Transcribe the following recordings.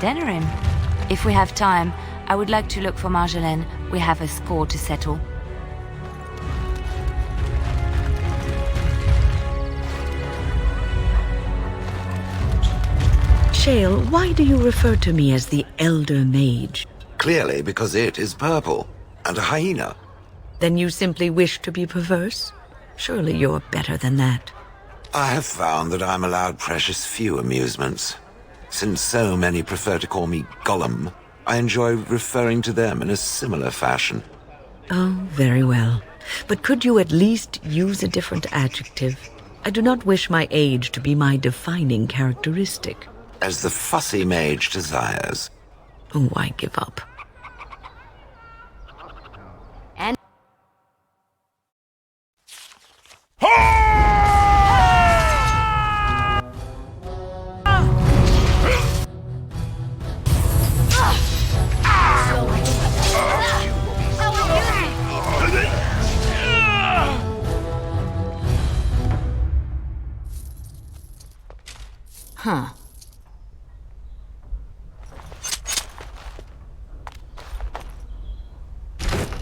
Denerim. If we have time, I would like to look for Marjolaine. We have a score to settle. Shale, why do you refer to me as the Elder Mage? Clearly because it is purple, and a hyena. Then you simply wish to be perverse? Surely you're better than that. I have found that I'm allowed precious few amusements. Since so many prefer to call me Gollum, I enjoy referring to them in a similar fashion. Oh, very well. But could you at least use a different adjective? I do not wish my age to be my defining characteristic. As the fussy mage desires. Oh, I give up. And... Huh.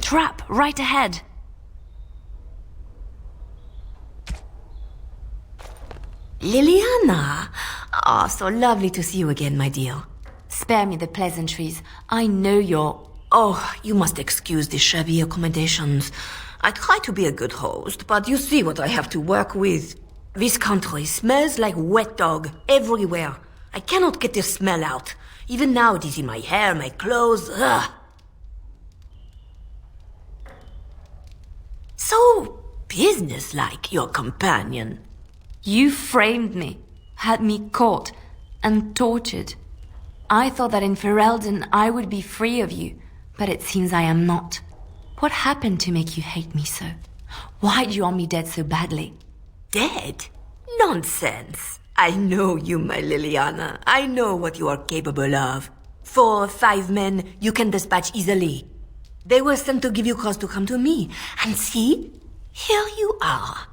Trap right ahead. Liliana! Ah, so lovely to see you again, my dear. Spare me the pleasantries. I know you're... Oh, you must excuse the shabby accommodations. I try to be a good host, but you see what I have to work with. This country smells like wet dog everywhere. I cannot get the smell out. Even now it is in my hair, my clothes. Ugh. So businesslike, your companion. You framed me, had me caught, and tortured. I thought that in Ferelden I would be free of you, but it seems I am not. What happened to make you hate me so? Why do you want me dead so badly? Dead? Nonsense. I know you, my Liliana. I know what you are capable of. 4 or 5 men you can dispatch easily. They were sent to give you cause to come to me. And see, here you are.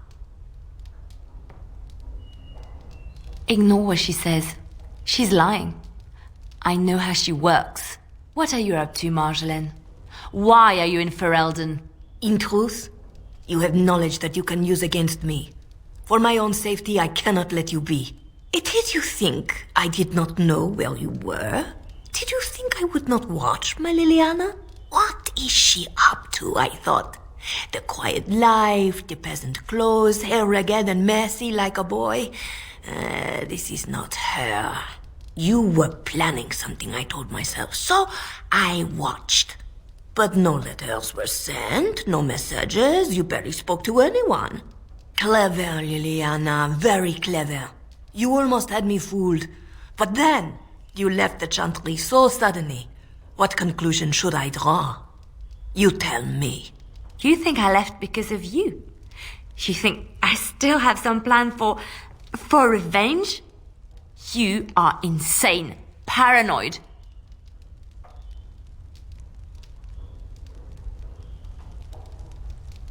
Ignore what she says. She's lying. I know how she works. What are you up to, Marjolaine? Why are you in Ferelden? In truth, you have knowledge that you can use against me. For my own safety, I cannot let you be. It is you think I did not know where you were? Did you think I would not watch, my Liliana? What is she up to, I thought? The quiet life, the peasant clothes, hair ragged and messy like a boy. This is not her. You were planning something, I told myself, so I watched. But no letters were sent, no messages, you barely spoke to anyone. Clever, Liliana, very clever. You almost had me fooled. But then, you left the Chantry so suddenly. What conclusion should I draw? You tell me. You think I left because of you? You think I still have some plan for revenge? You are insane, paranoid.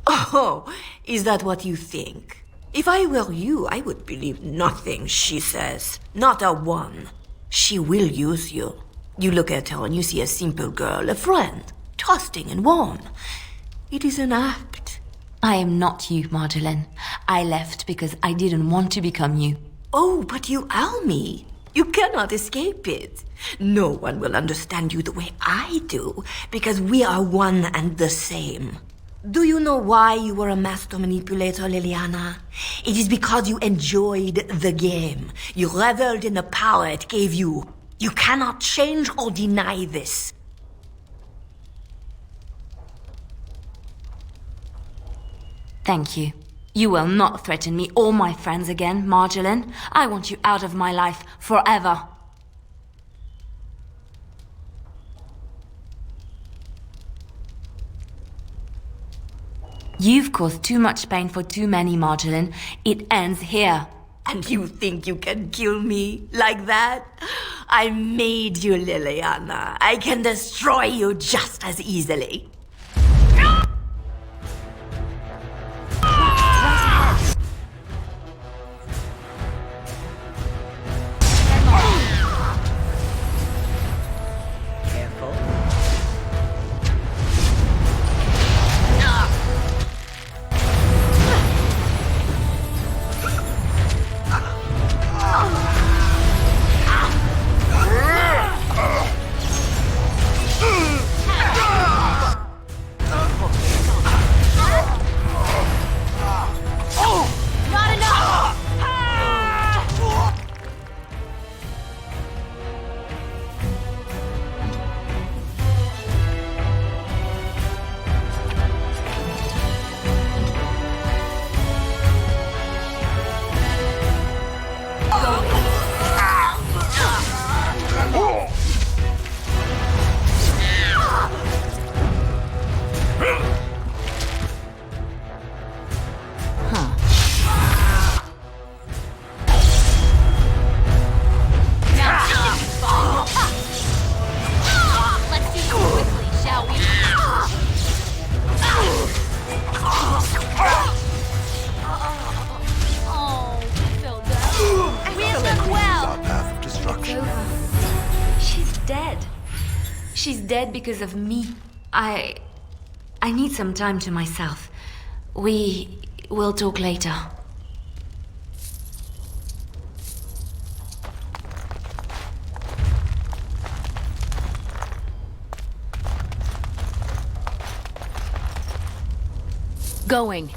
Oh, is that what you think? If I were you, I would believe nothing she says. Not a one. She will use you. You look at her and you see a simple girl, a friend, trusting and warm. It is an act. I am not you, Marjolaine. I left because I didn't want to become you. Oh, but you are me. You cannot escape it. No one will understand you the way I do, because we are one and the same. Do you know why you were a master manipulator, Liliana? It is because you enjoyed the game. You reveled in the power it gave you. You cannot change or deny this. Thank you. You will not threaten me or my friends again, Marjolaine. I want you out of my life forever. You've caused too much pain for too many, Marjolaine. It ends here. And you think you can kill me like that? I made you, Liliana. I can destroy you just as easily. She's dead because of me. I need some time to myself. We will talk later. Going.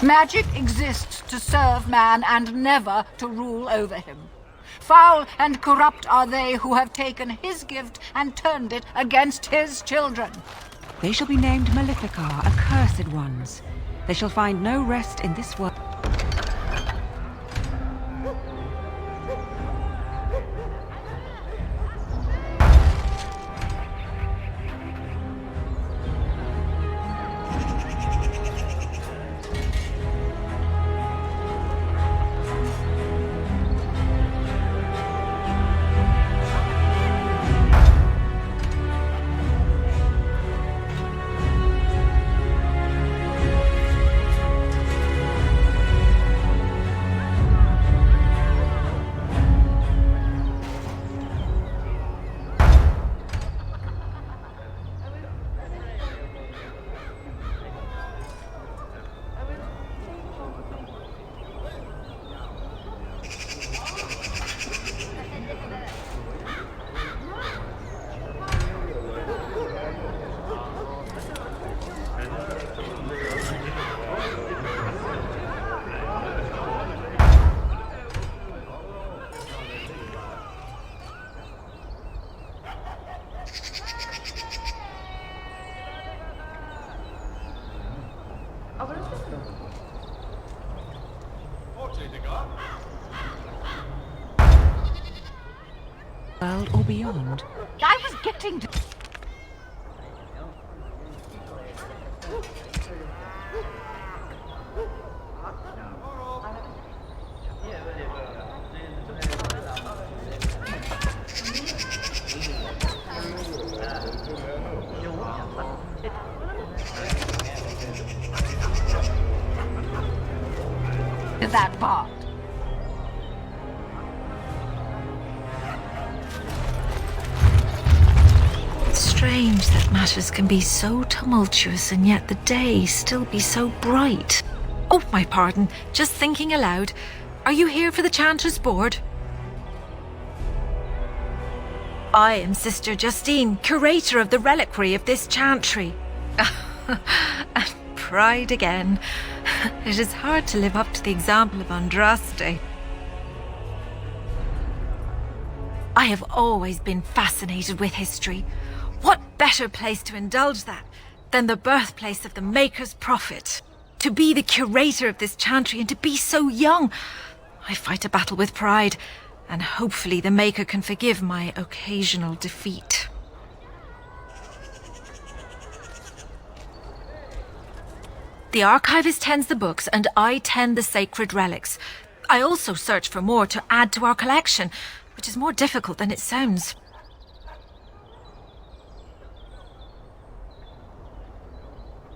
Magic exists to serve man and never to rule over him. Foul and corrupt are they who have taken his gift and turned it against his children. They shall be named Maleficar, accursed ones. They shall find no rest in this world. World or beyond. I was getting to... that part. Strange that matters can be so tumultuous and yet the day still be so bright. Oh, my pardon, just thinking aloud. Are you here for the Chanter's Board? I am Sister Justine, curator of the reliquary of this chantry. And pride again. It is hard to live up to the example of Andraste. I have always been fascinated with history. What better place to indulge that than the birthplace of the Maker's prophet? To be the curator of this chantry and to be so young. I fight a battle with pride, and hopefully the Maker can forgive my occasional defeat. The archivist tends the books, and I tend the sacred relics. I also search for more to add to our collection, which is more difficult than it sounds.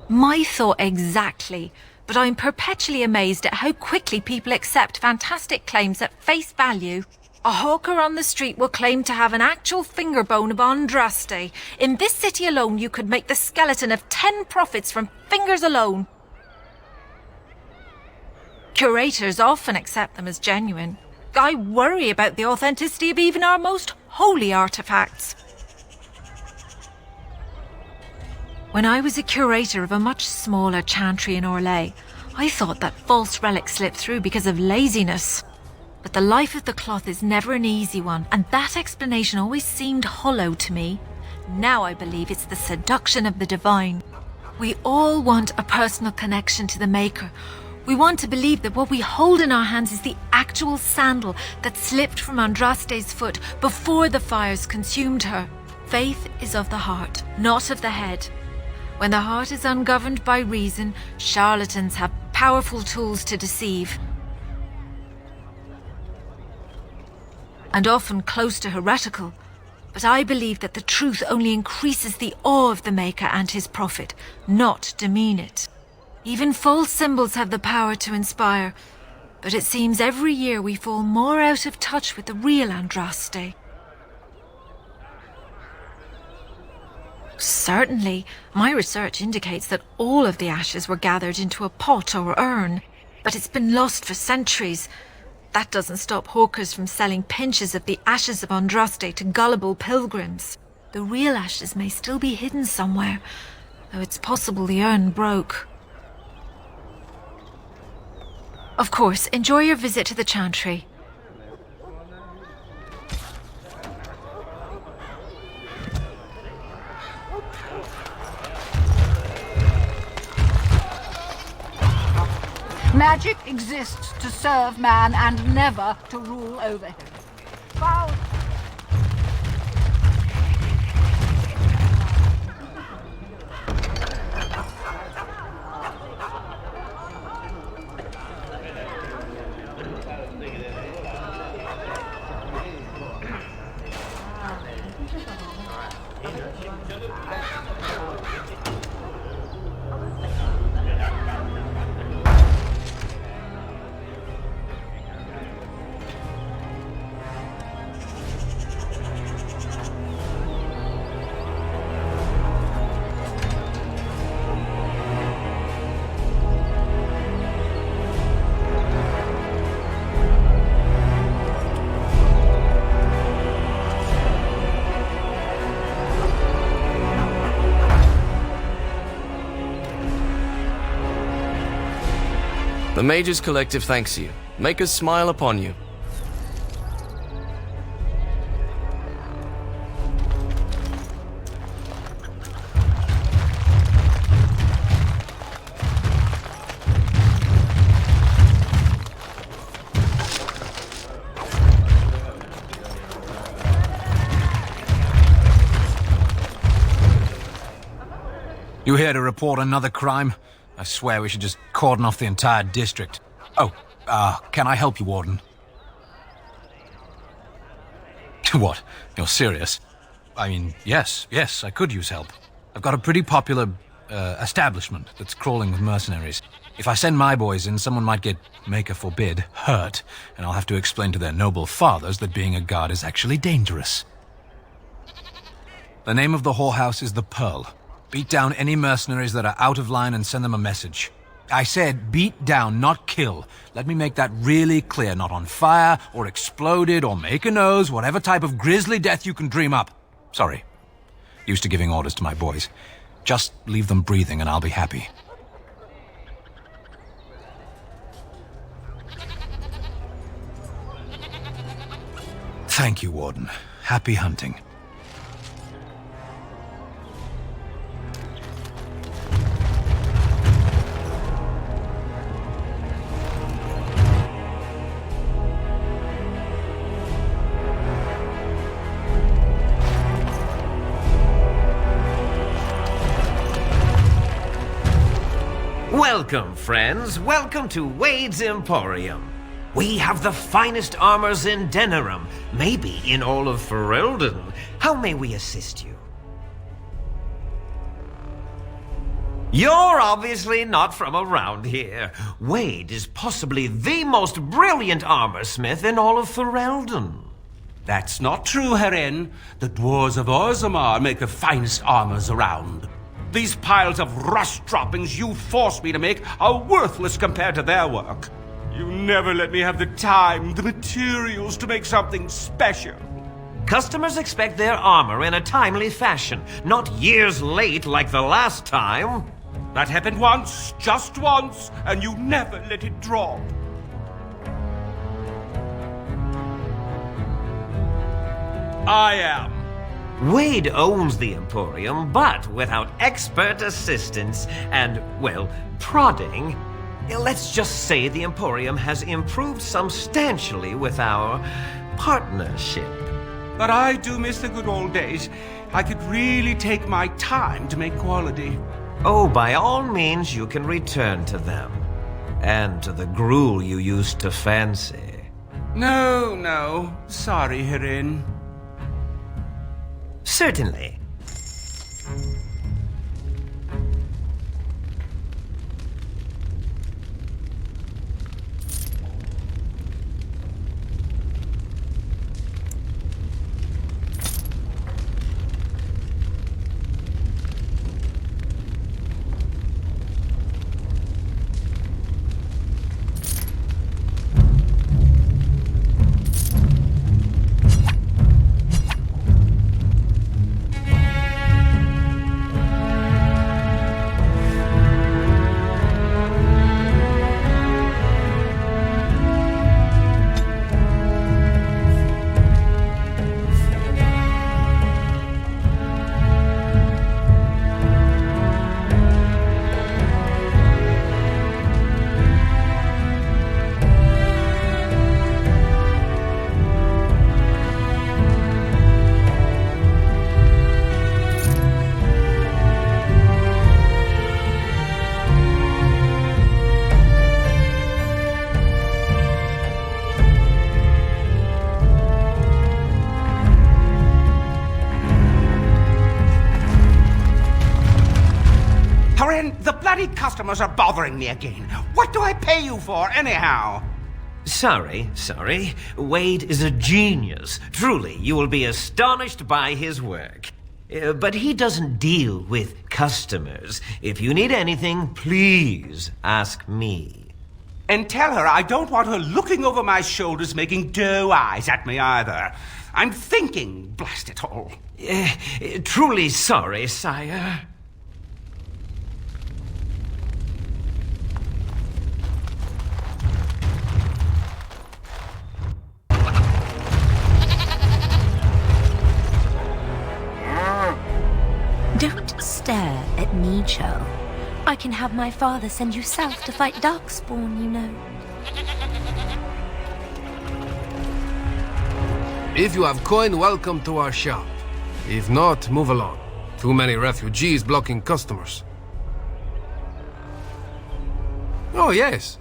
My thought exactly. but I'm perpetually amazed at how quickly people accept fantastic claims at face value. A hawker on the street will claim to have an actual finger bone of Andraste. In this city alone, you could make the skeleton of 10 prophets from fingers alone. Curators often accept them as genuine. I worry about the authenticity of even our most holy artifacts. When I was a curator of a much smaller chantry in Orlais, I thought that false relics slipped through because of laziness. But the life of the cloth is never an easy one, and that explanation always seemed hollow to me. Now I believe it's the seduction of the divine. We all want a personal connection to the Maker. We want to believe that what we hold in our hands is the actual sandal that slipped from Andraste's foot before the fires consumed her. Faith is of the heart, not of the head. When the heart is ungoverned by reason, charlatans have powerful tools to deceive. And often close to heretical. But I believe that the truth only increases the awe of the Maker and his prophet, not demean it. Even false symbols have the power to inspire, but it seems every year we fall more out of touch with the real Andraste. Certainly, my research indicates that all of the ashes were gathered into a pot or urn, but it's been lost for centuries. That doesn't stop hawkers from selling pinches of the ashes of Andraste to gullible pilgrims. The real ashes may still be hidden somewhere, though it's possible the urn broke. Of course, enjoy your visit to the chantry. Magic exists to serve man and never to rule over him. Foul. The Mages Collective thanks you. Make us smile upon you. You here to report another crime? I swear we should just cordon off the entire district. Oh, can I help you, Warden? What? You're serious? I mean, yes, I could use help. I've got a pretty popular, establishment that's crawling with mercenaries. If I send my boys in, someone might get, Maker forbid, hurt, and I'll have to explain to their noble fathers that being a guard is actually dangerous. The name of the whorehouse is the Pearl. Beat down any mercenaries that are out of line and send them a message. I said beat down, not kill. Let me make that really clear. Not on fire, or exploded, or make a nose, whatever type of grisly death you can dream up. Sorry. Used to giving orders to my boys. Just leave them breathing and I'll be happy. Thank you, Warden. Happy hunting. Welcome, friends. Welcome to Wade's Emporium. We have the finest armors in Denerim, maybe in all of Ferelden. How may we assist you? You're obviously not from around here. Wade is possibly the most brilliant armorsmith in all of Ferelden. That's not true, Herin. The dwarves of Orzammar make the finest armors around. These piles of rust droppings you forced me to make are worthless compared to their work. You never let me have the time, the materials to make something special. Customers expect their armor in a timely fashion, not years late like the last time. That happened once, just once, and you never let it drop. I am. Wade owns the Emporium, but without expert assistance and, well, prodding, let's just say the Emporium has improved substantially with our partnership. But I do miss the good old days. I could really take my time to make quality. Oh, by all means, you can return to them. And to the gruel you used to fancy. No. Sorry, Herin. Certainly. The bloody customers are bothering me again. What do I pay you for, anyhow? Sorry. Wade is a genius. Truly, you will be astonished by his work. But he doesn't deal with customers. If you need anything, please ask me. And tell her I don't want her looking over my shoulders making doe eyes at me either. I'm thinking, blast it all. Truly sorry, sire. Don't stare at me, Cho. I can have my father send you south to fight Darkspawn, you know. If you have coin, welcome to our shop. If not, move along. Too many refugees blocking customers. Oh, yes.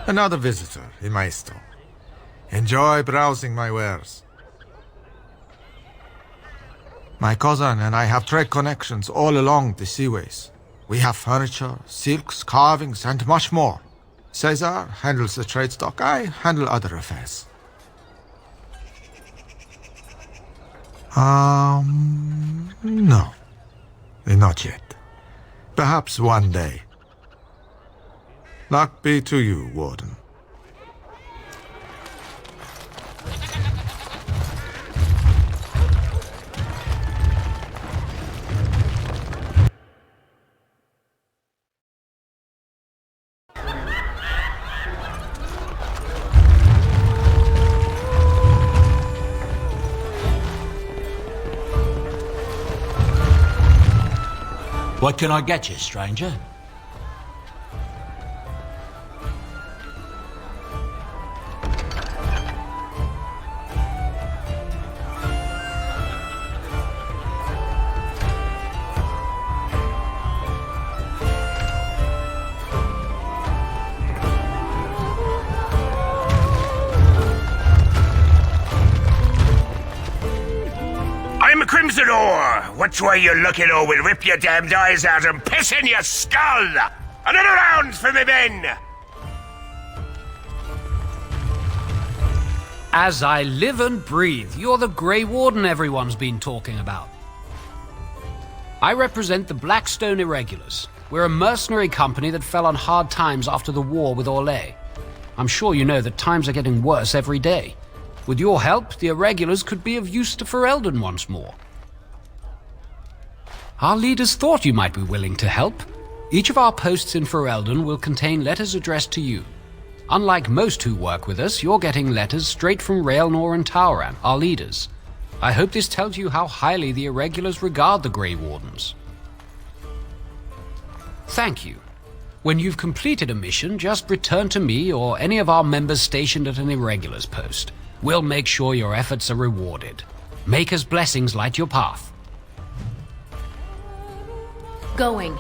Another visitor in my store. Enjoy browsing my wares. My cousin and I have trade connections all along the seaways. We have furniture, silks, carvings, and much more. Caesar handles the trade stock. I handle other affairs. No. Not yet. Perhaps one day. Luck be to you, Warden. What can I get you, stranger? Which way you looking, or we'll rip your damned eyes out and piss in your skull! Another round for me men! As I live and breathe, you're the Grey Warden everyone's been talking about. I represent the Blackstone Irregulars. We're a mercenary company that fell on hard times after the war with Orlais. I'm sure you know that times are getting worse every day. With your help, the Irregulars could be of use to Ferelden once more. Our leaders thought you might be willing to help. Each of our posts in Ferelden will contain letters addressed to you. Unlike most who work with us, you're getting letters straight from Raelnor and Tauran, our leaders. I hope this tells you how highly the Irregulars regard the Grey Wardens. Thank you. When you've completed a mission, just return to me or any of our members stationed at an Irregulars post. We'll make sure your efforts are rewarded. Maker's blessings light your path. Going.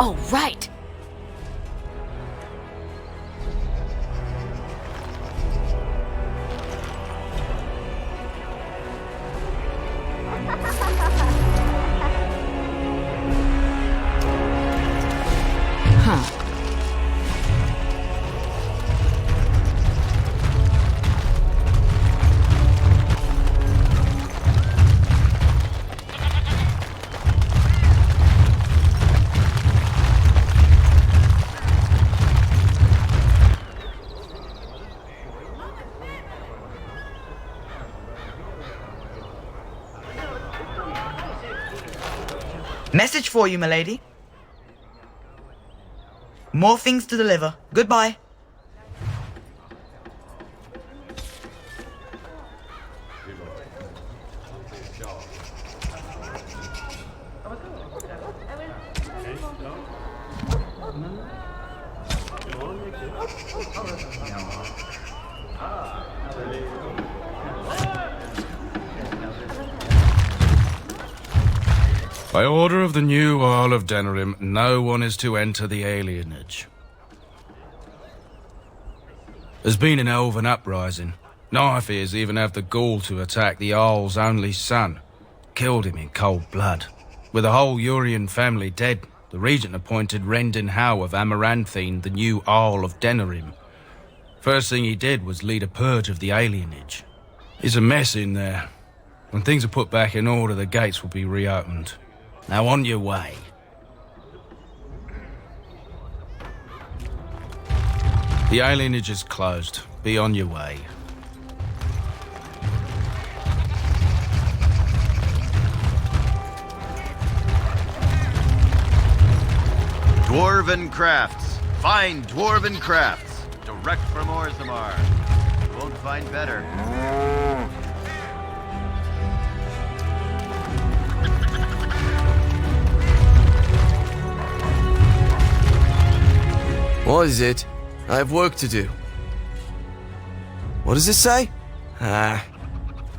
Oh, right. Message for you, milady. More things to deliver. Goodbye. By order of the new Earl of Denerim, no one is to enter the alienage. There's been an elven uprising. Nightfears even have the gall to attack the Earl's only son. Killed him in cold blood. With the whole Urian family dead, the regent appointed Rendon Howe of Amaranthine the new Earl of Denerim. First thing he did was lead a purge of the alienage. It's a mess in there. When things are put back in order, the gates will be reopened. Now on your way. The alienage is closed. Be on your way. Dwarven crafts. Fine dwarven crafts. Direct from Orzammar. You won't find better. What is it? I have work to do. What does it say?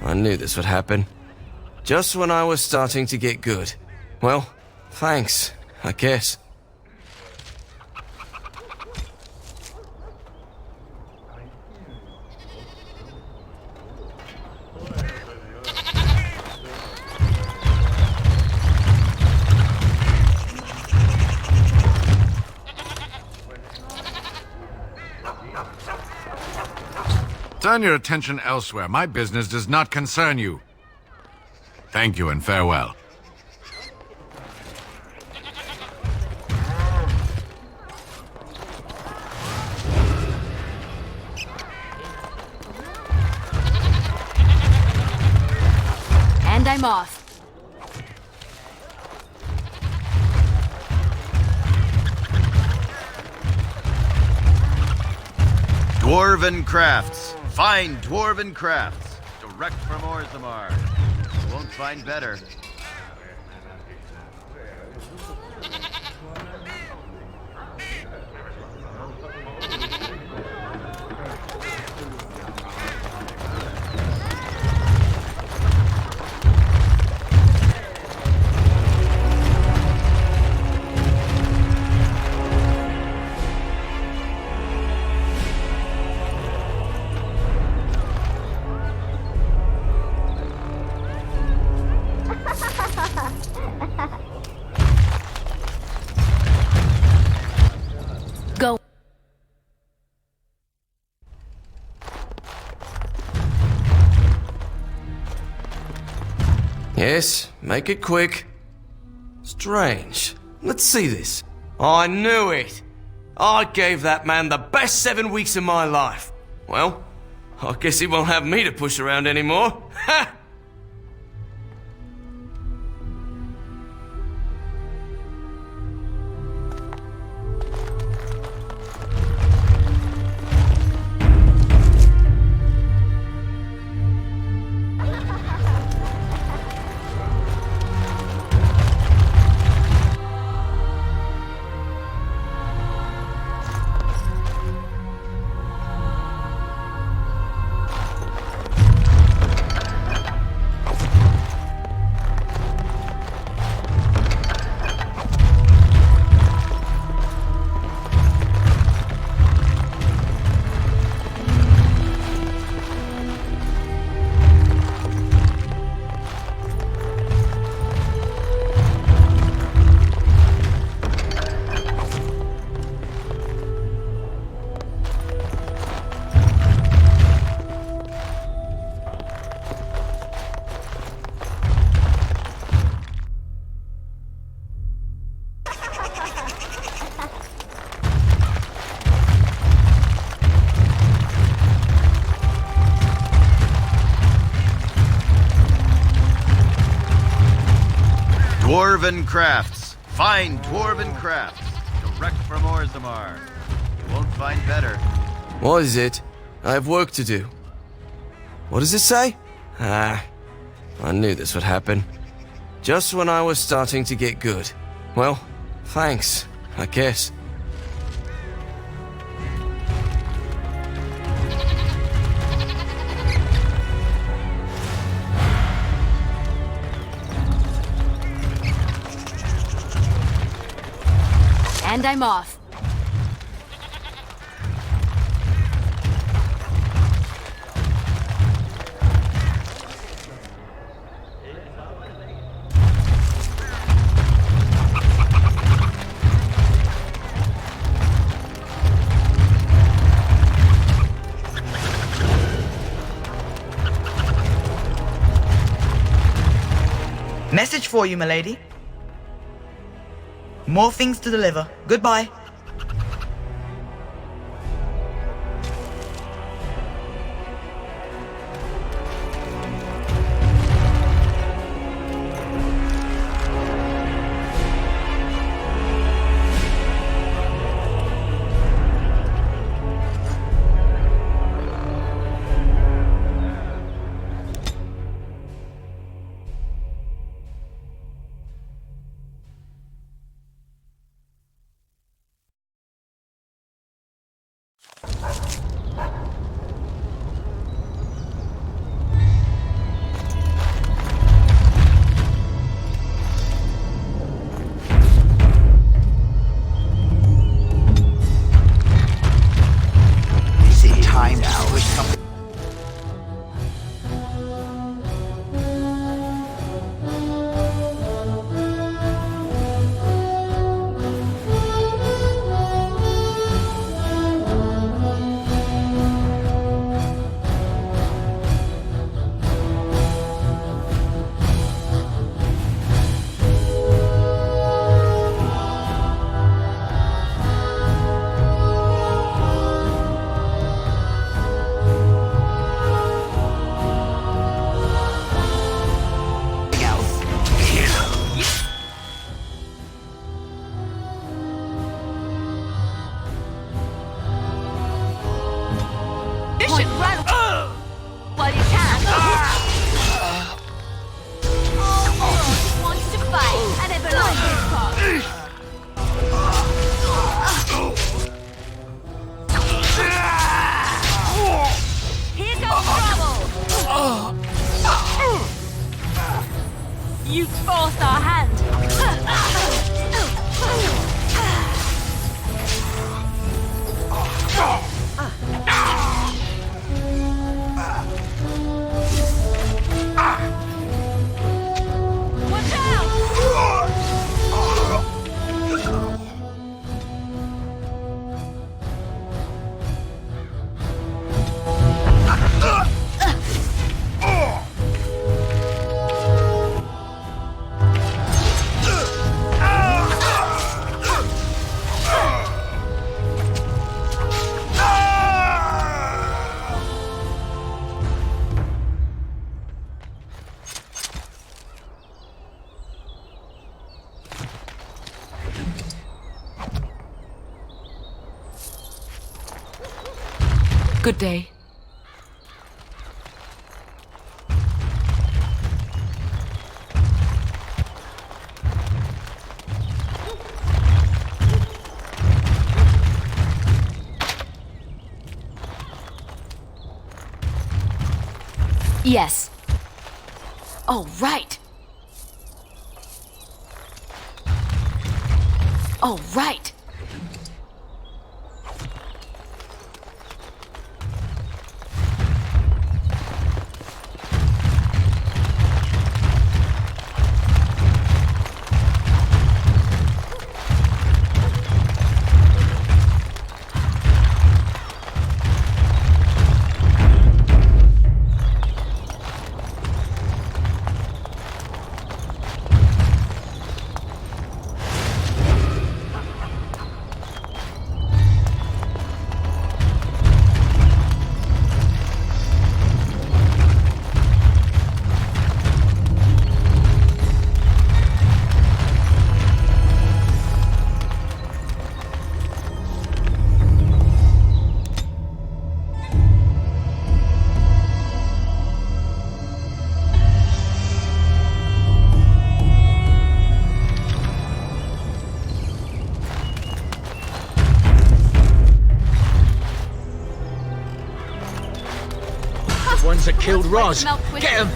I knew this would happen. Just when I was starting to get good. Well, thanks, I guess. Turn your attention elsewhere. My business does not concern you. Thank you and farewell. And I'm off. Dwarven crafts. Fine dwarven crafts. Direct from Orzammar. You won't find better. Go. Yes, make it quick. Strange. Let's see this. I knew it! I gave that man the best 7 weeks of my life. Well, I guess he won't have me to push around anymore. Ha! Dwarven crafts. Fine dwarven crafts. Direct from Orzammar. You won't find better. What is it? I have work to do. What does it say? Ah, I knew this would happen. Just when I was starting to get good. Well, thanks, I guess. And I'm off. Message for you, milady. More things to deliver. Goodbye. our hand. Watch out! Good day. Yes. Oh, right. Oh, right. Ones that killed Roz. Get him!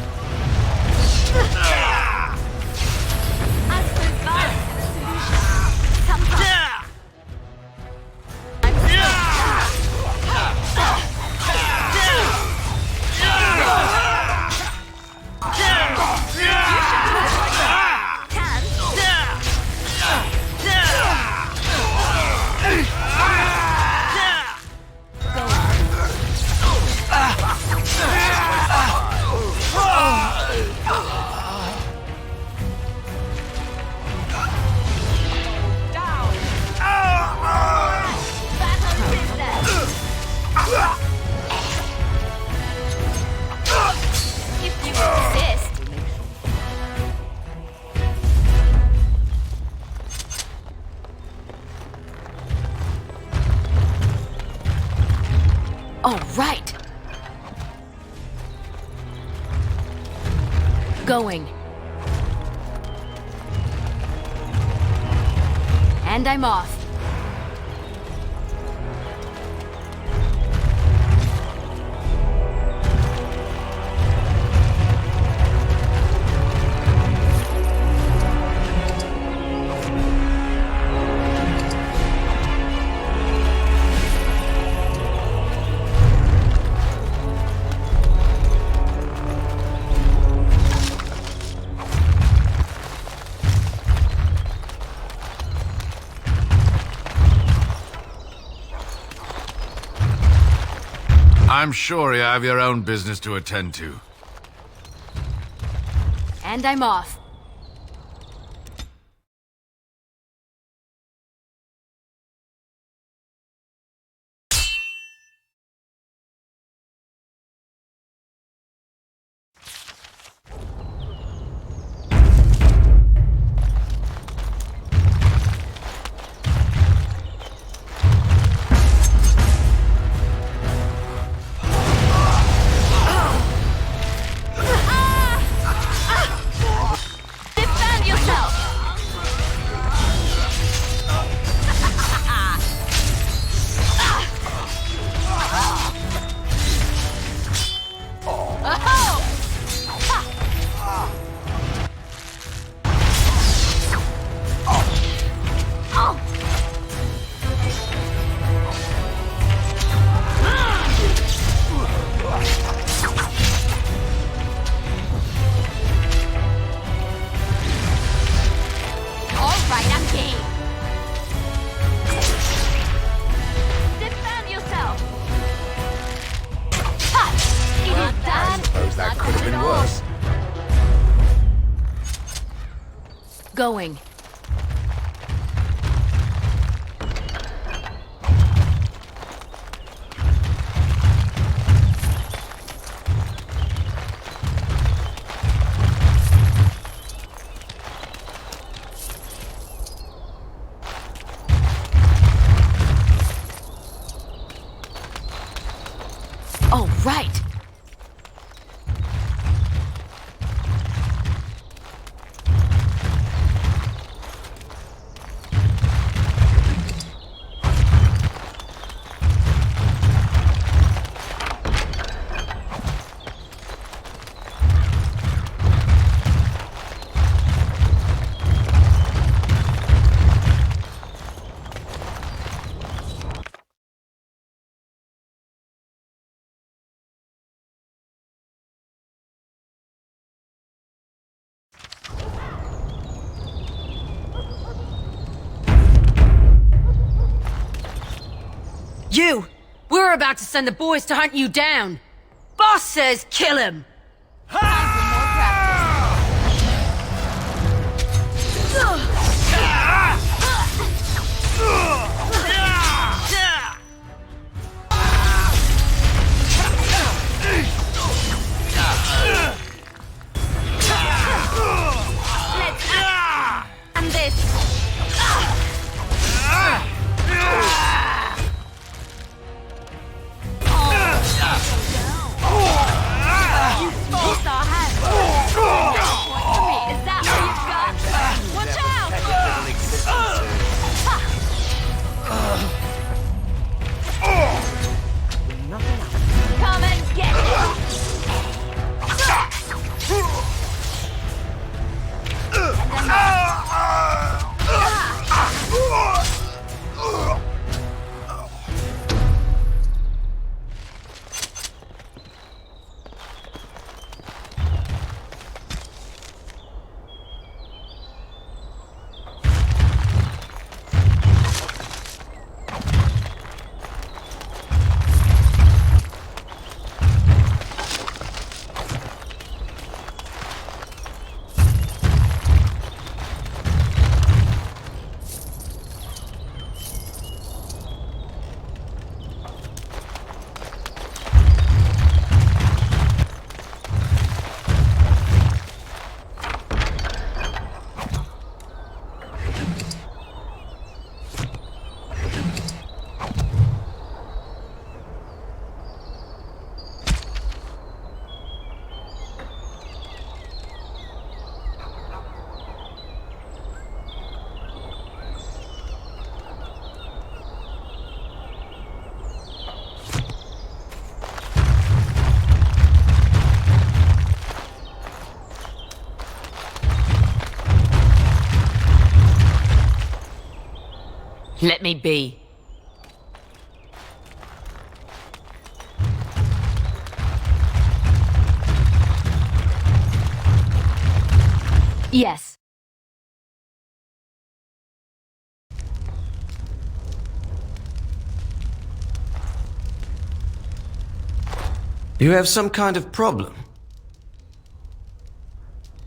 All right. Going. And I'm off. I'm sure you have your own business to attend to. And I'm off. Going. Oh, right. You! We're about to send the boys to hunt you down. Boss says kill him! And this. You forced our hand. Is that all you've got? Watch out! Come and get Let me be. Yes. You have some kind of problem?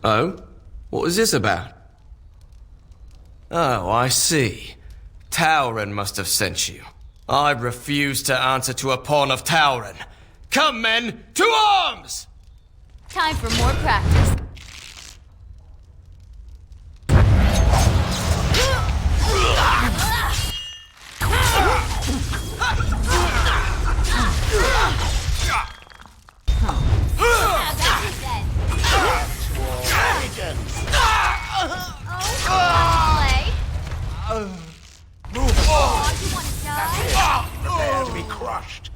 Oh? What was this about? Oh, I see. Tauren must have sent you. I refuse to answer to a pawn of Tauren. Come, men, to arms! Time for more practice. Move on! Prepare to be crushed.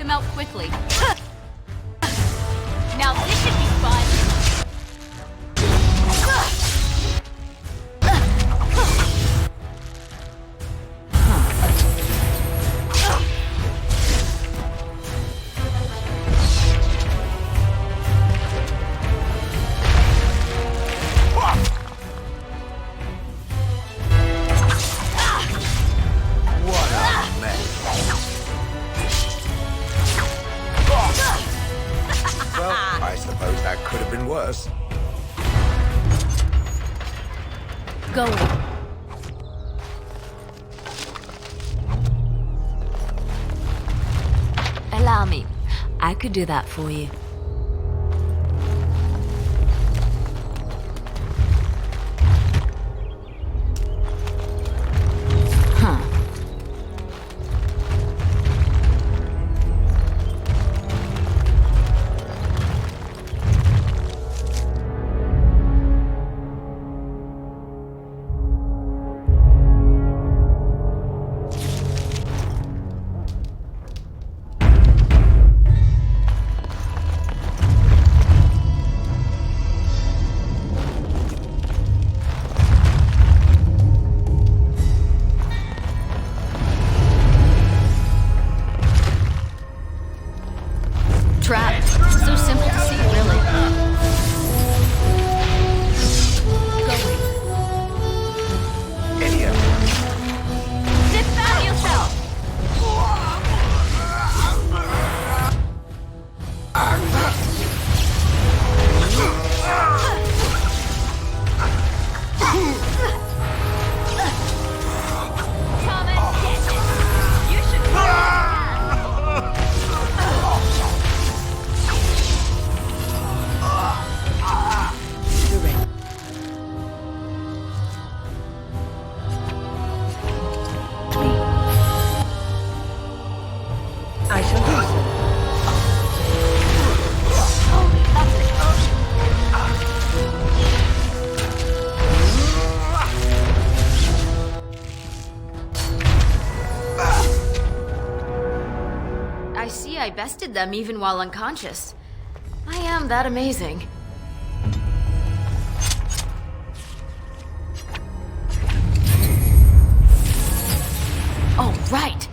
them out quickly. Now this should be fun. I suppose that could have been worse. Going. Allow me. I could do that for you. Trap. So simple to see, really. Going. Idiot. Defend yourself! Come and get it! You should I shall do so. I see I bested them even while unconscious. I am that amazing. Oh, right!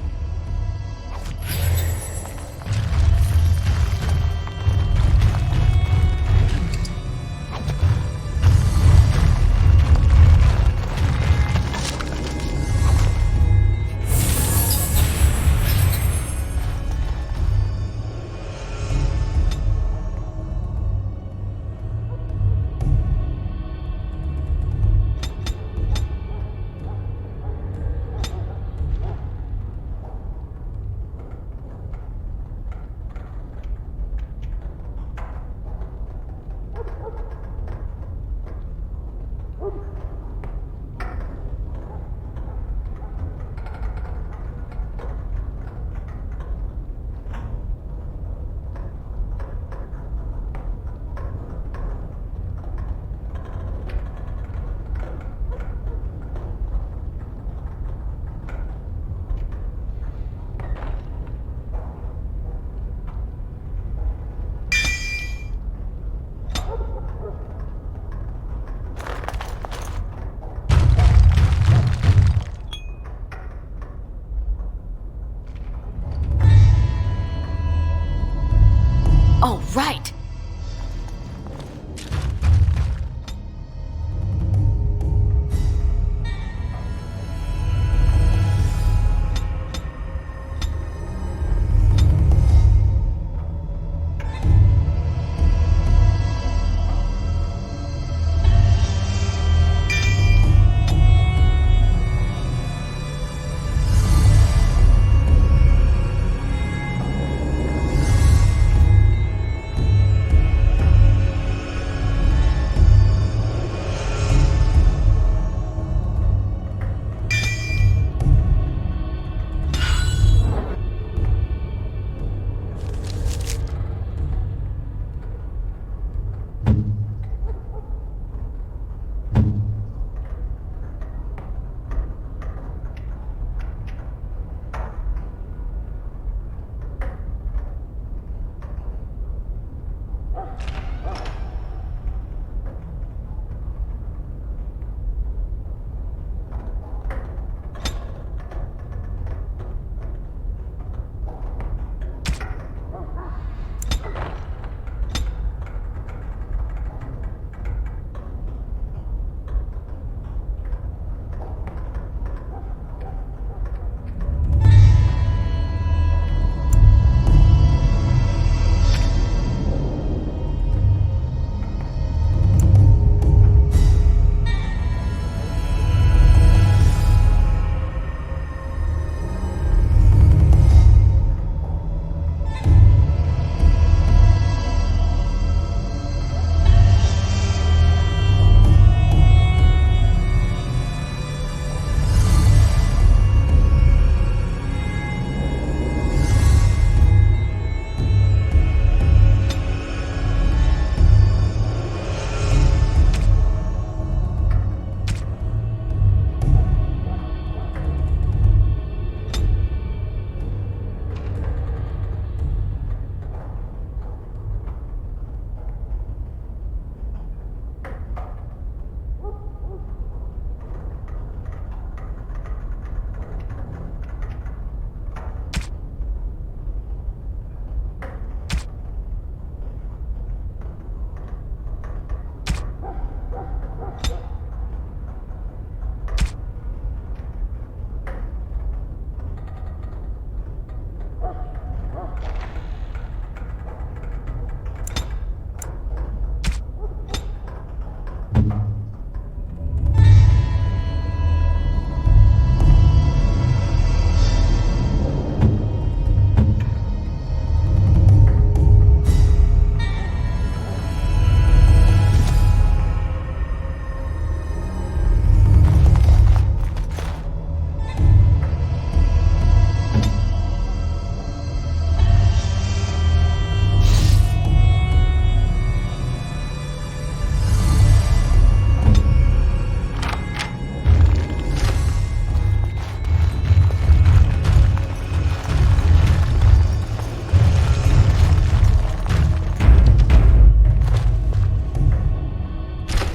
Oh, right!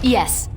Yes.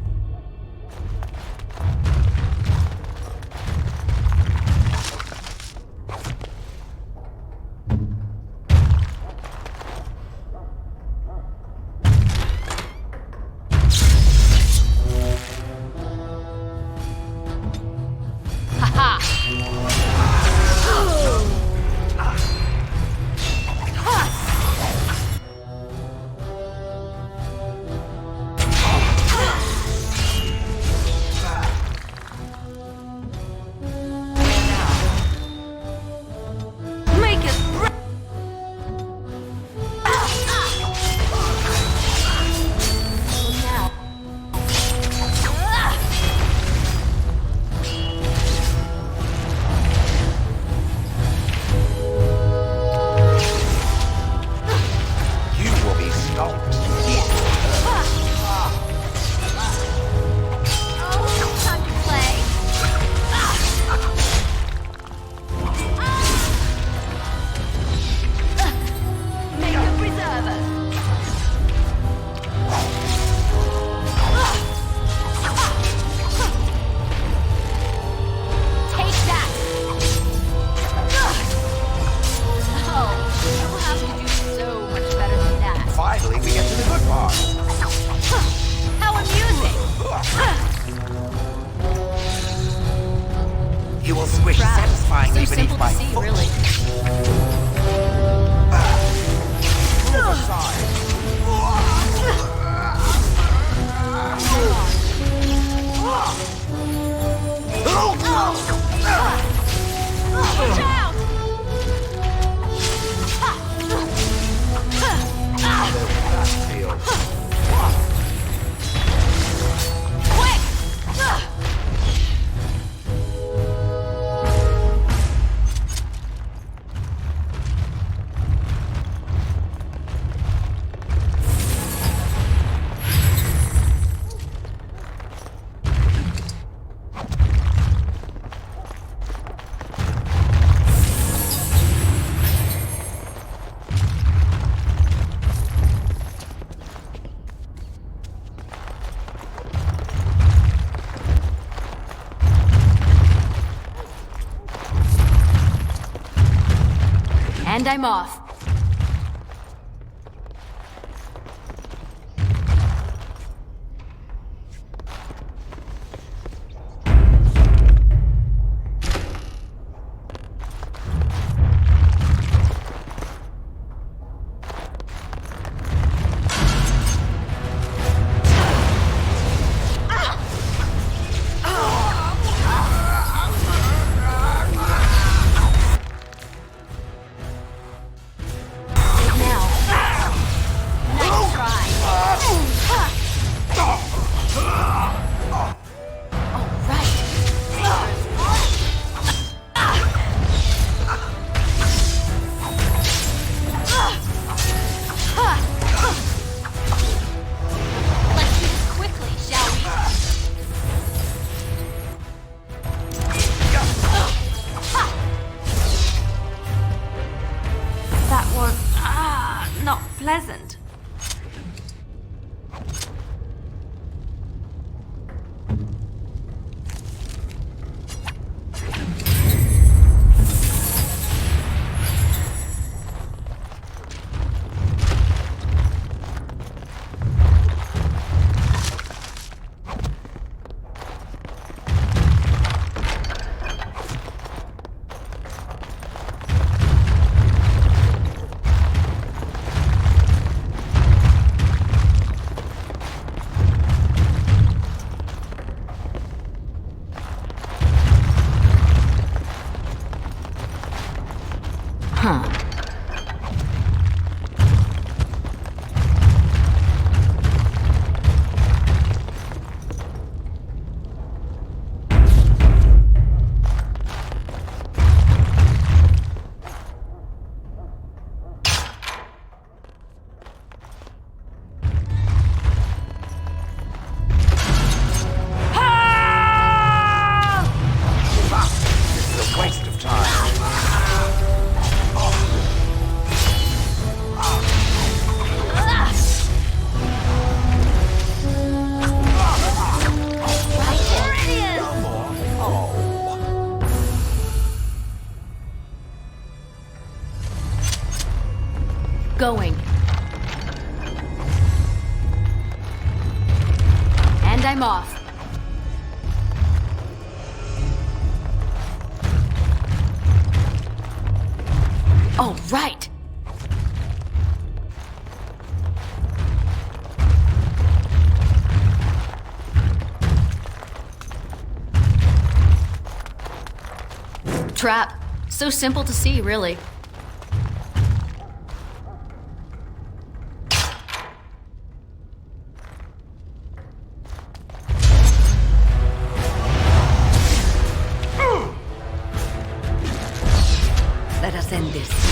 And I'm off. Pleasant. going. And I'm off. All right. Trap. So simple to see, really. Let us end this.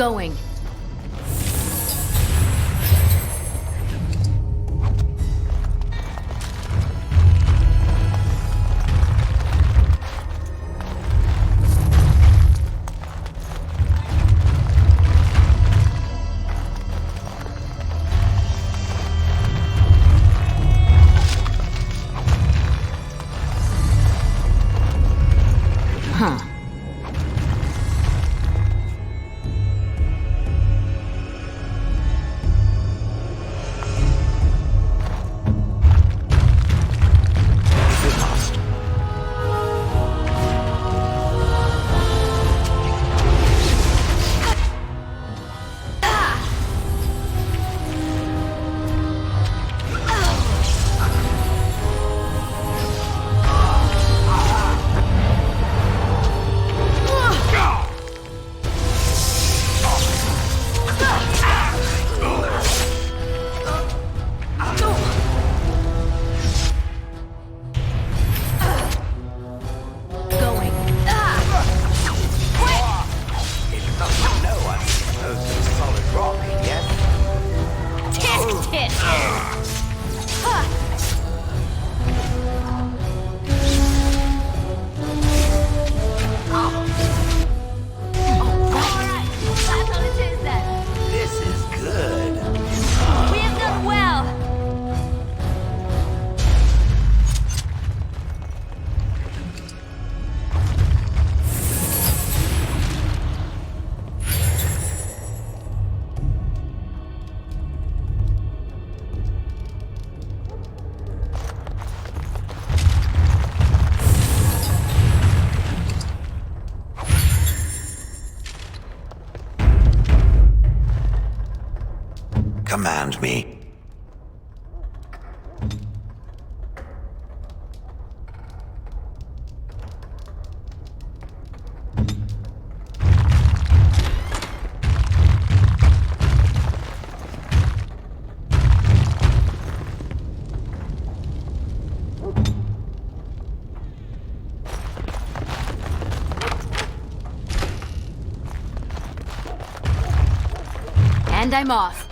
going. Huh. Command me. And I'm off.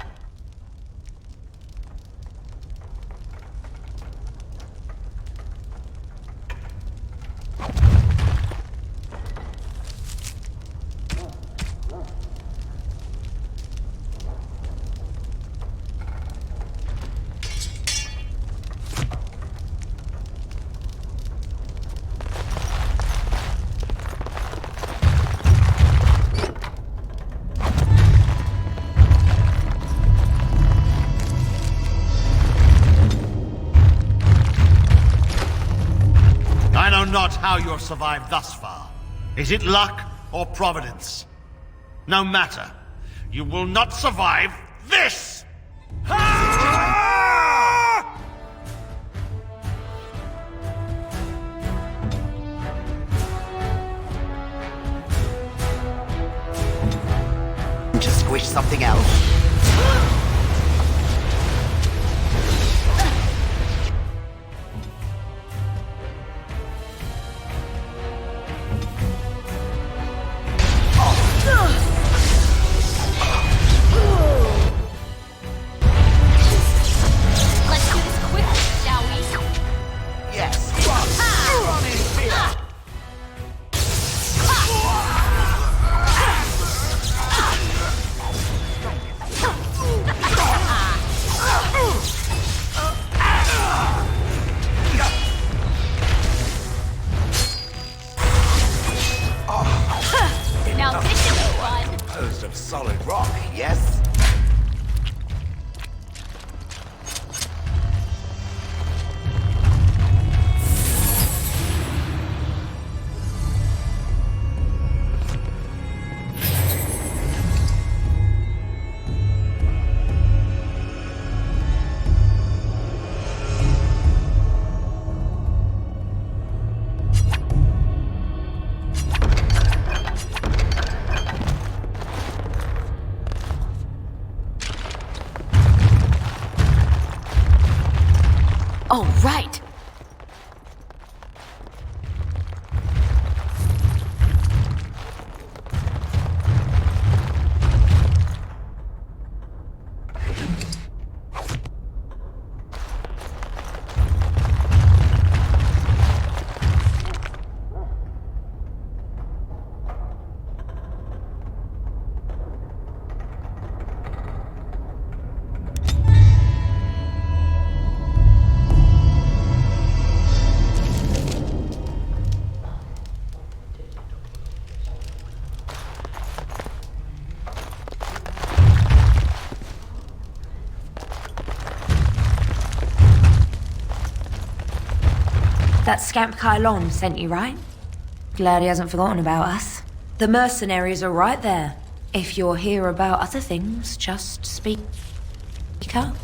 I know not how you have survived thus far. Is it luck or providence? No matter. You will not survive this! To squish something else. Let's do this quickly, shall we? Yes. Now this is fun. Composed of solid rock, yes? Oh, right. That scamp Kylon sent you, right? Glad he hasn't forgotten about us. The mercenaries are right there. If you're here about other things, just speak up.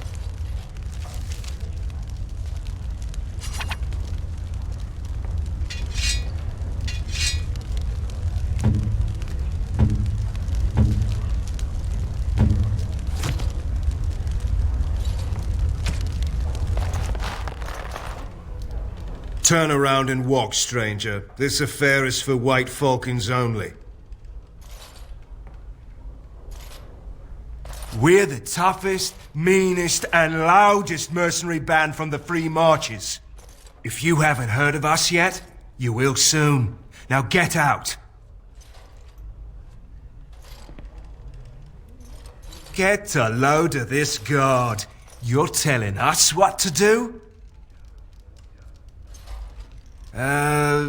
Turn around and walk, stranger. This affair is for White Falcons only. We're the toughest, meanest, and loudest mercenary band from the Free Marches. If you haven't heard of us yet, you will soon. Now get out. Get a load of this guard. You're telling us what to do?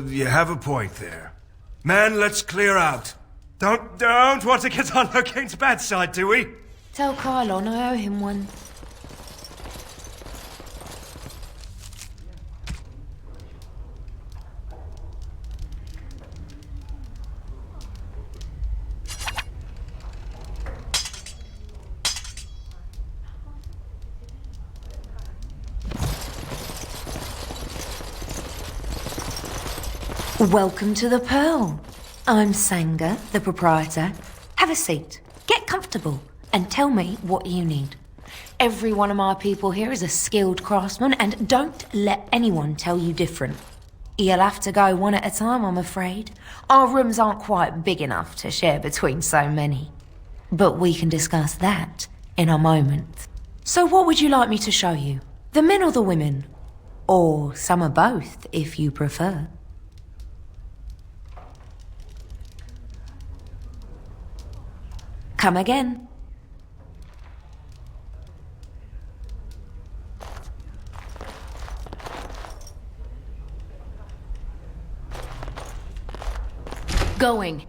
You have a point there. Man, let's clear out. Don't want to get on Locane's bad side, do we? Tell Kylon I owe him one. Welcome to the Pearl. I'm Sanga, the proprietor. Have a seat, get comfortable, and tell me what you need. Every one of my people here is a skilled craftsman, and don't let anyone tell you different. You'll have to go one at a time, I'm afraid. Our rooms aren't quite big enough to share between so many. But we can discuss that in a moment. So what would you like me to show you? The men or the women? Or some of both, if you prefer. Come again. Going.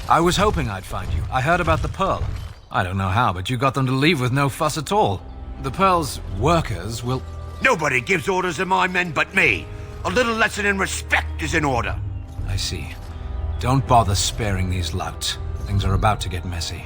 I was hoping I'd find you. I heard about the Pearl. I don't know how, but you got them to leave with no fuss at all. The Pearl's workers will... Nobody gives orders to my men but me. A little lesson in respect is in order. I see. Don't bother sparing these louts. Things are about to get messy.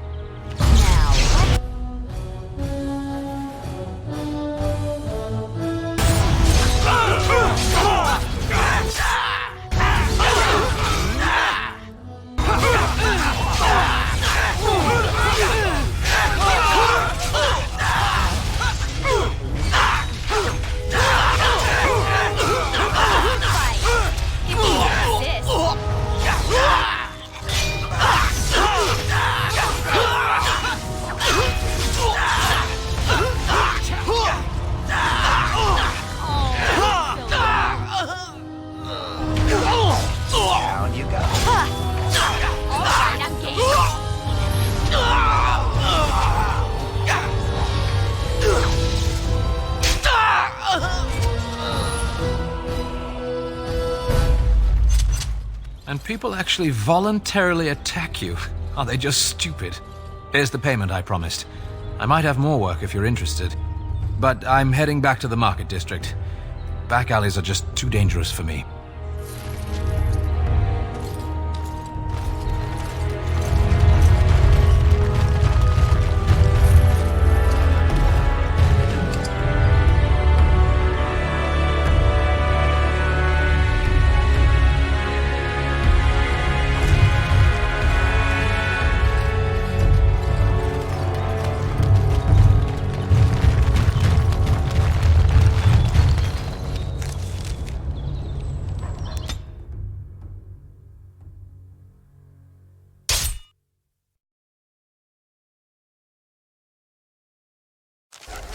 And people actually voluntarily attack you. Are they just stupid? Here's the payment I promised. I might have more work if you're interested. But I'm heading back to the market district. Back alleys are just too dangerous for me.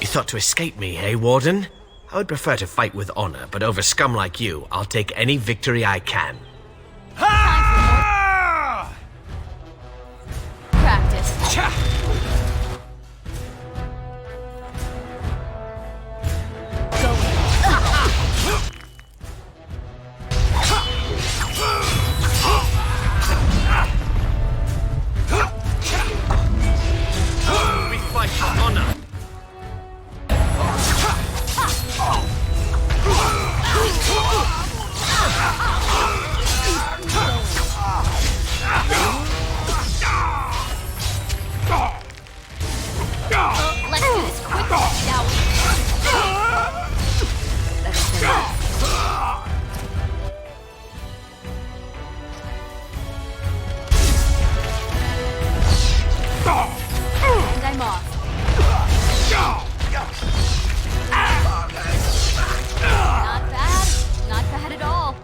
You thought to escape me, eh, Warden? I would prefer to fight with honor, but over scum like you, I'll take any victory I can. Practice. We fight for honor. Let's do this quickly, shall we? Let us do and I'm off. Not bad. Not bad at all.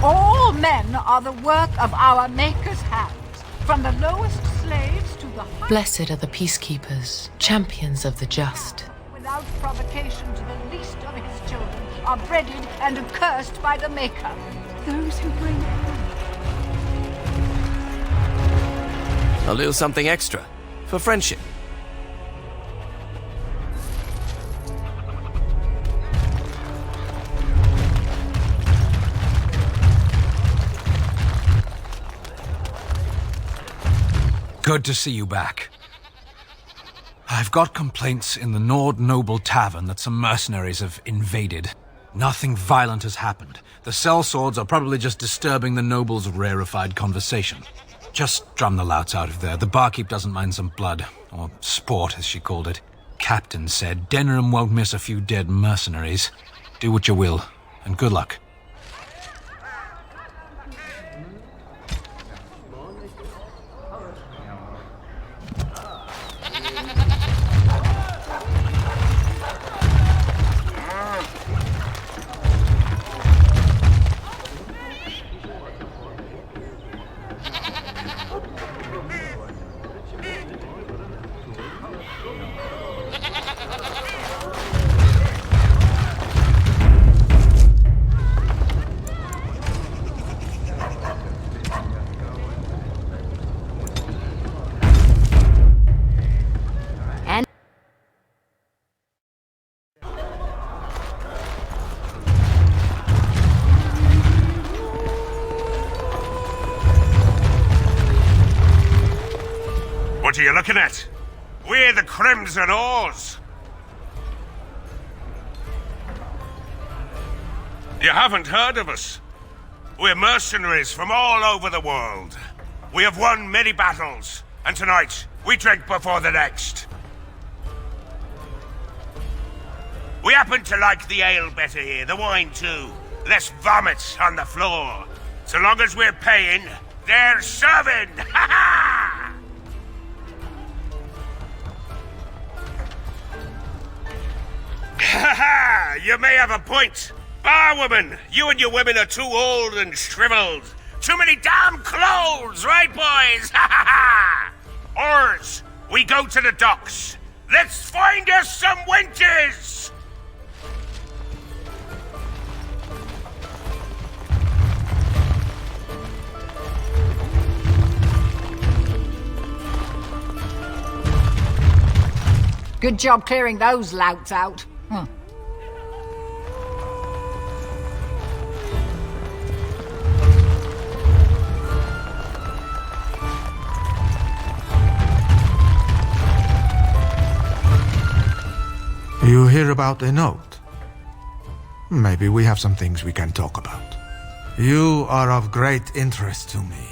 All men are the work of our Maker's hands, from the lowest slaves to the highest. Blessed are the peacekeepers, champions of the just. Without provocation to the least of his children are breaded and accursed by the Maker. Those who bring A little something extra. For friendship. Good to see you back. I've got complaints in the Nord Noble Tavern that some mercenaries have invaded. Nothing violent has happened. The sellswords are probably just disturbing the nobles' rarefied conversation. Just drum the louts out of there. The barkeep doesn't mind some blood. Or sport, as she called it. Captain said Denerim won't miss a few dead mercenaries. Do what you will, and good luck. What are you looking at? We're the Crimson Oars. You haven't heard of us. We're mercenaries from all over the world. We have won many battles, and tonight we drink before the next. We happen to like the ale better here, the wine too. Less vomit on the floor. So long as we're paying, they're serving! Ha ha! Ha ha! You may have a point. Barwoman, you and your women are too old and shriveled. Too many damn clothes, right, boys? Ha ha ha! Oars, we go to the docks. Let's find us some wenches! Good job clearing those louts out. You hear about a note? Maybe we have some things we can talk about. You are of great interest to me.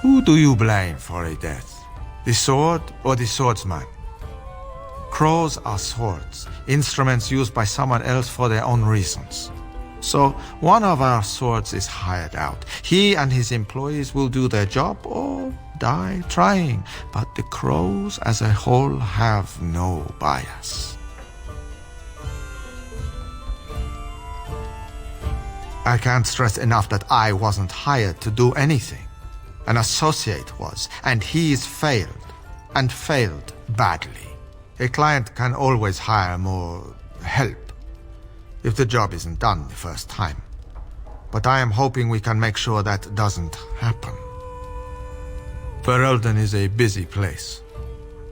Who do you blame for a death? The sword or the swordsman? Crows are swords, instruments used by someone else for their own reasons. So, one of our swords is hired out. He and his employees will do their job or die trying, but the crows as a whole have no bias. I can't stress enough that I wasn't hired to do anything. An associate was, and he's failed, and failed badly. A client can always hire more help if the job isn't done the first time. But I am hoping we can make sure that doesn't happen. Ferelden is a busy place.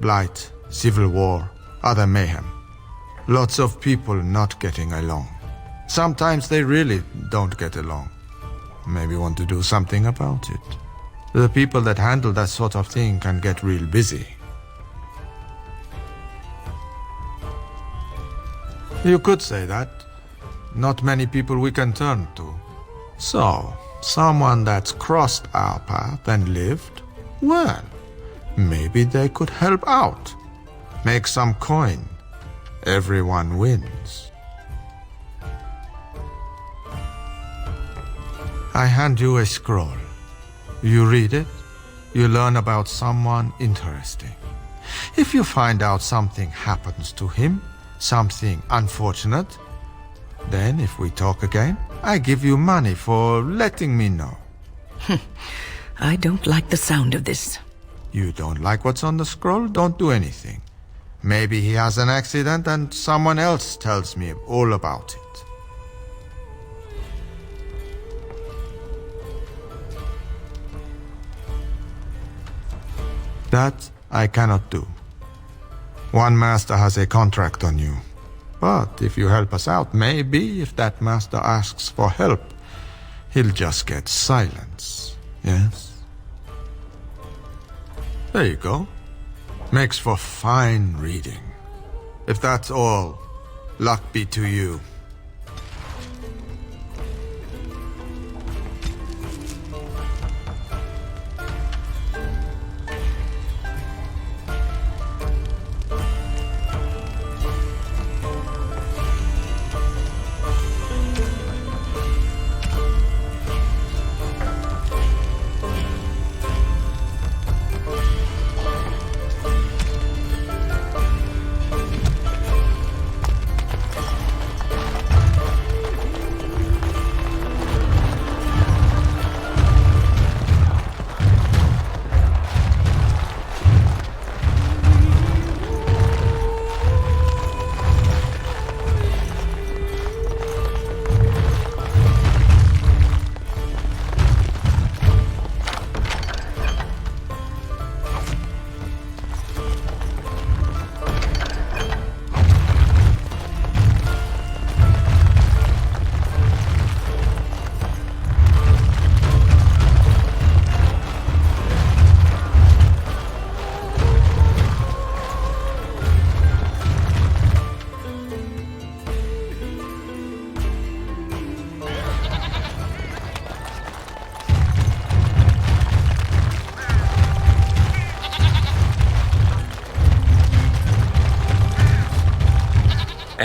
Blight, civil war, other mayhem. Lots of people not getting along. Sometimes they really don't get along. Maybe want to do something about it. The people that handle that sort of thing can get real busy. You could say that. Not many people we can turn to. So, someone that's crossed our path and lived, well, maybe they could help out. Make some coin. Everyone wins. I hand you a scroll. You read it, you learn about someone interesting. If you find out something happens to him, something unfortunate, then if we talk again, I give you money for letting me know. I don't like the sound of this. You don't like what's on the scroll? Don't do anything. Maybe he has an accident and someone else tells me all about it. That I cannot do. One master has a contract on you. But if you help us out, maybe if that master asks for help, he'll just get silence. Yes? There you go. Makes for fine reading. If that's all, luck be to you.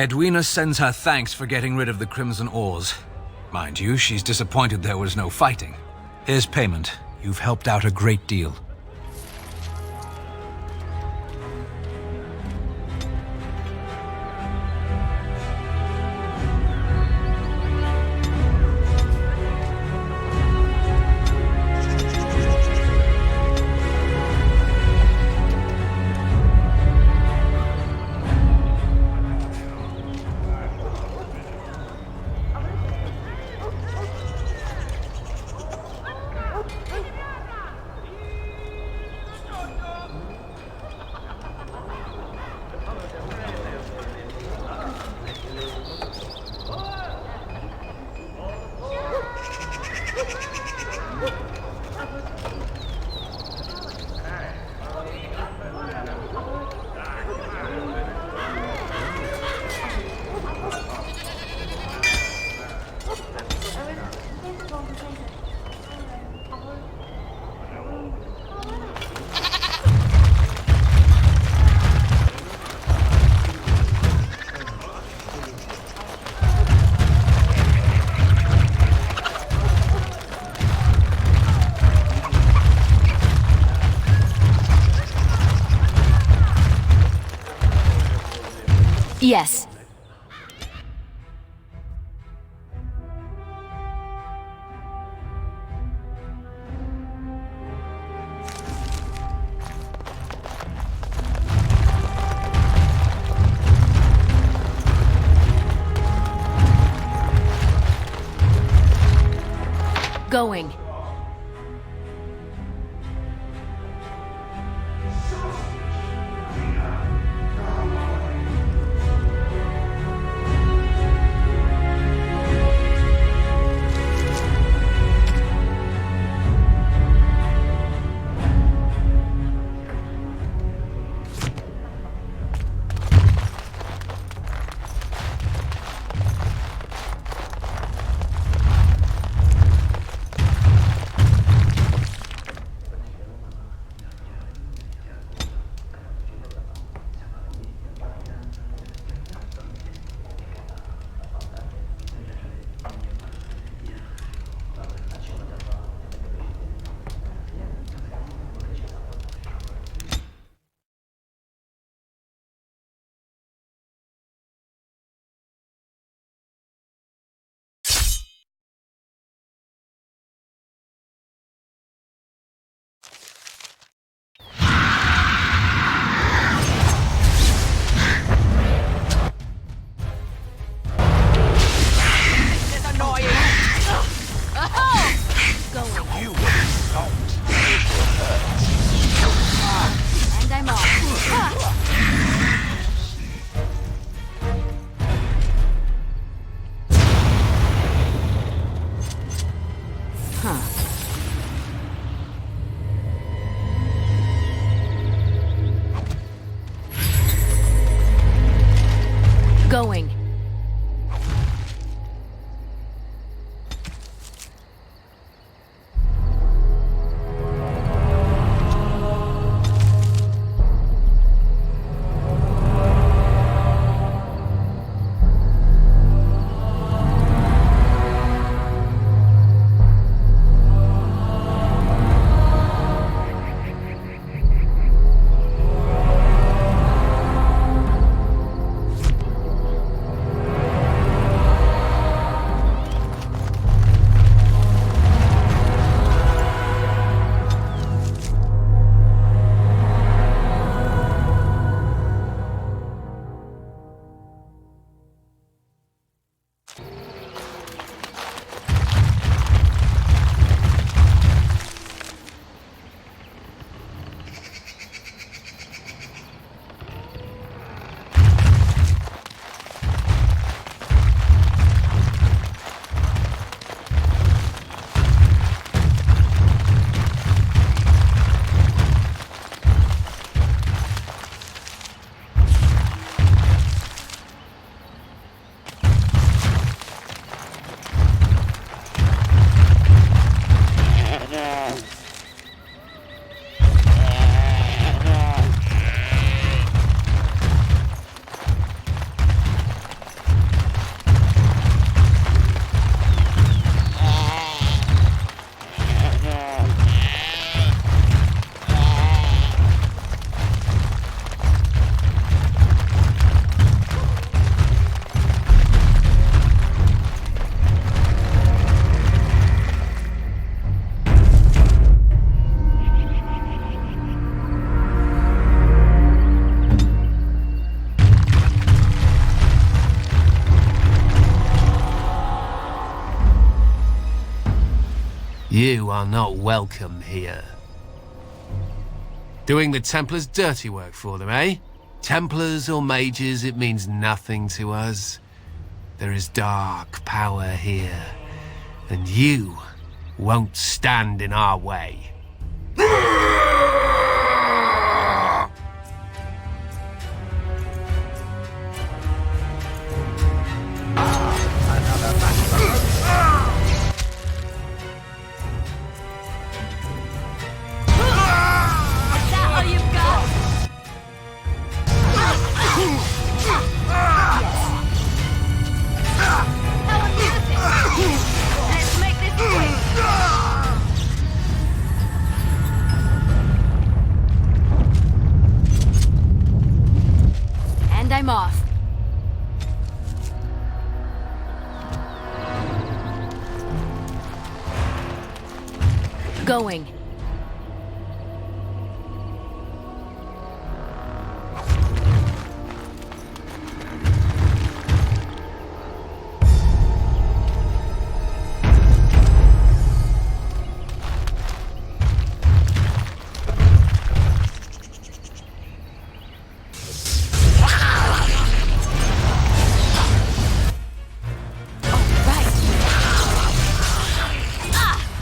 Edwina sends her thanks for getting rid of the Crimson Oars. Mind you, she's disappointed there was no fighting. Here's payment. You've helped out a great deal. Yes. Going. Going. You are not welcome here. Doing the Templars' dirty work for them, eh? Templars or mages, it means nothing to us. There is dark power here, and you won't stand in our way. I'm off. going?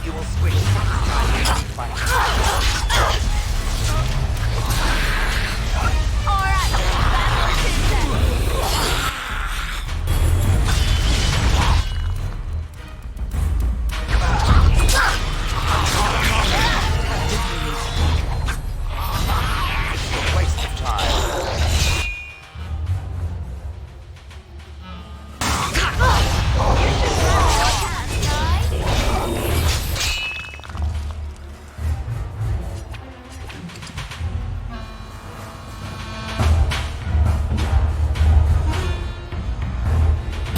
You will squish waste of time.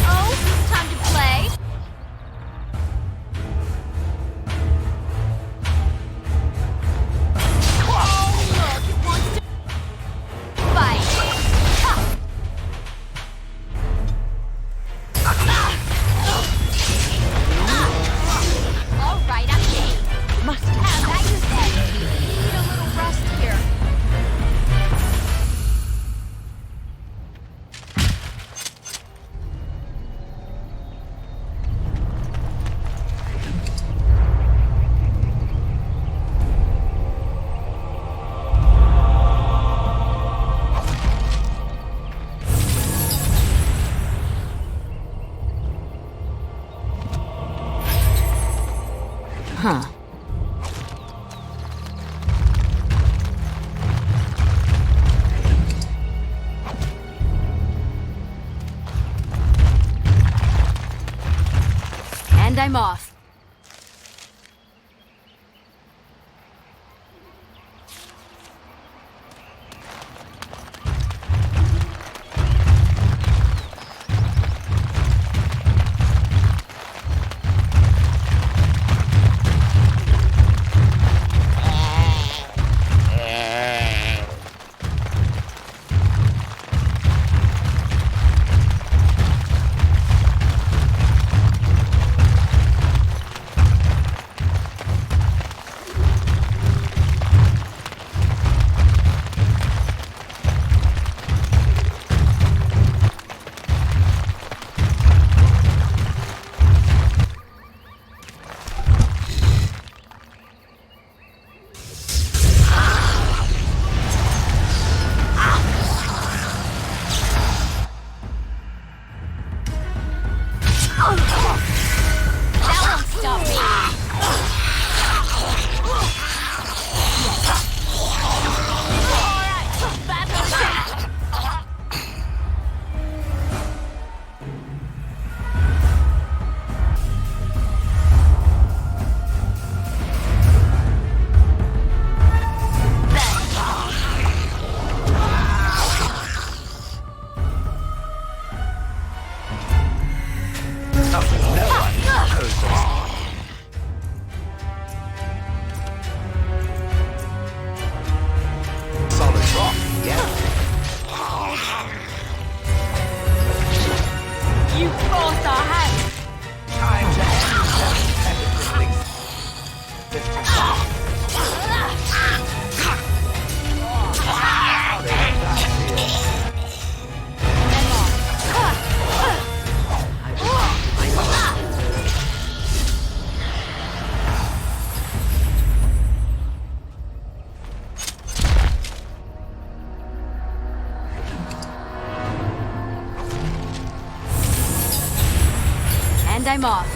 Oh, time to play. Oh, look, it wants to fight. Ha! All right, I'm game. Must have that you said. Need a little rest here. Huh. And I'm off. That won't stop me. All right, battle back. Solid rock, yes? You forced our hand. Time to end this And I'm off.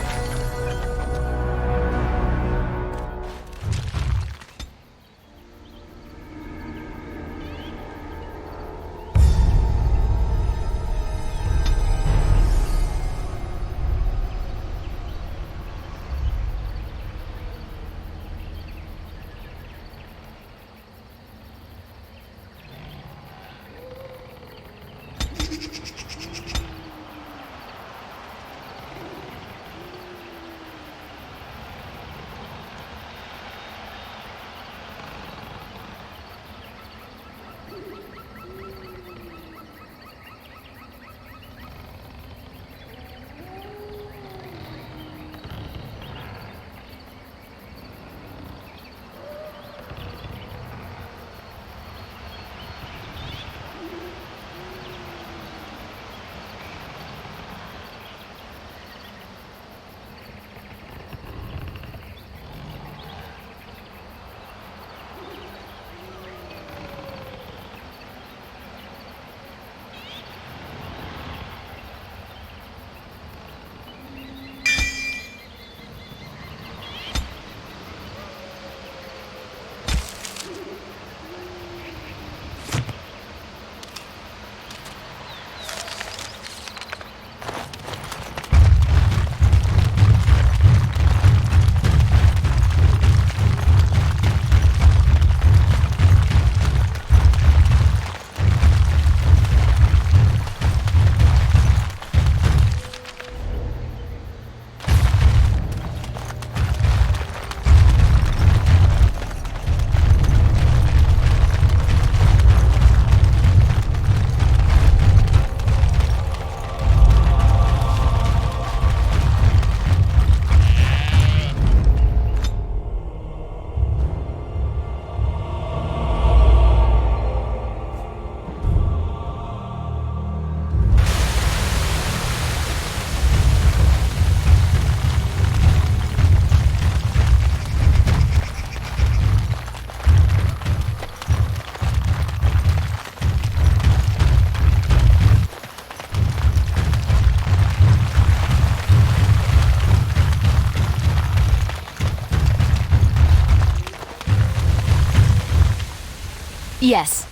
Yes.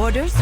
Orders?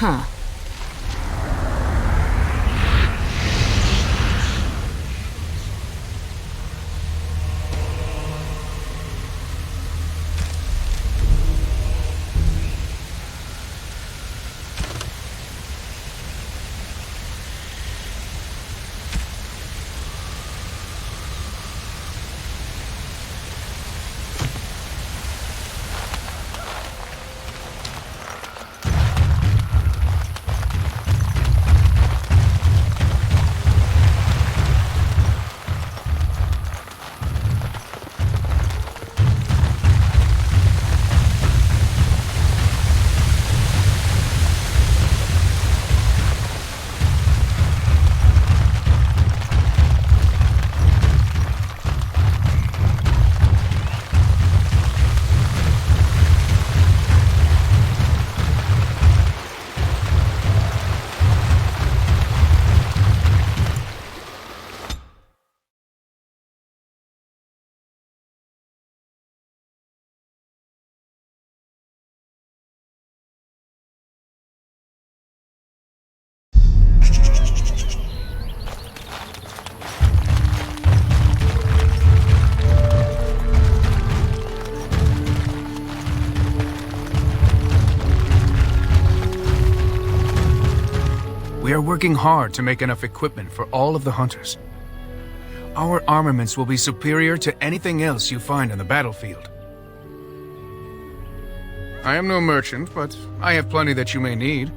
Huh. They're working hard to make enough equipment for all of the hunters. Our armaments will be superior to anything else you find on the battlefield. I am no merchant, but I have plenty that you may need.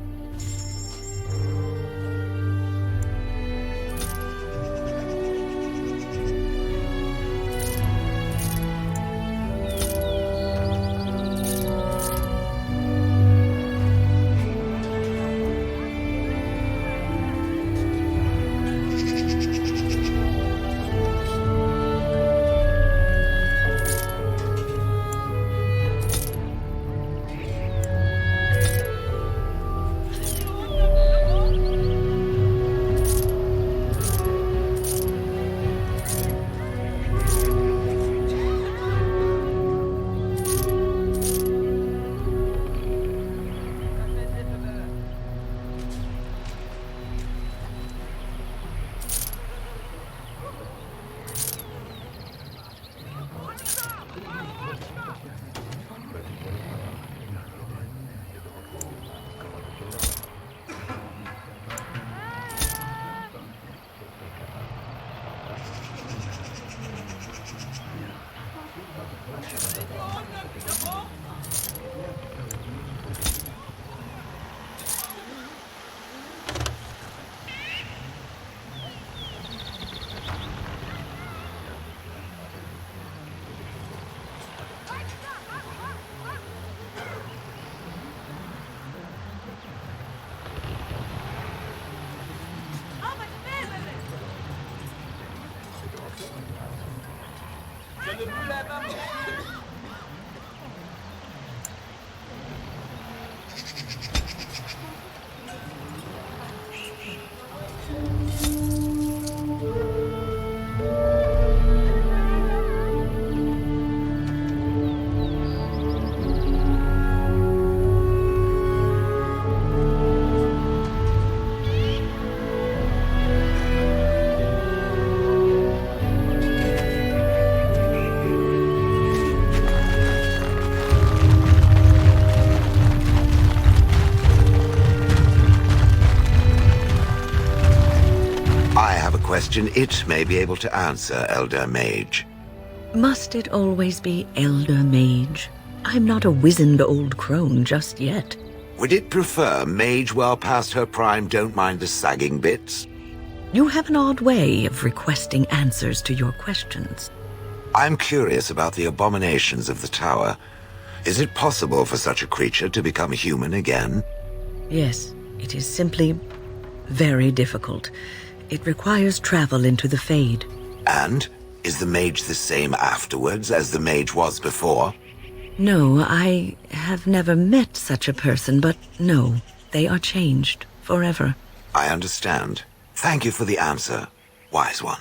Question it may be able to answer, Elder Mage. Must it always be Elder Mage? I'm not a wizened old crone just yet. Would it prefer mage well past her prime don't mind the sagging bits? You have an odd way of requesting answers to your questions. I'm curious about the abominations of the tower. Is it possible for such a creature to become human again? Yes, it is simply very difficult. It requires travel into the Fade. And? Is the mage the same afterwards as the mage was before? No, I have never met such a person, but no, they are changed forever. I understand. Thank you for the answer, wise one.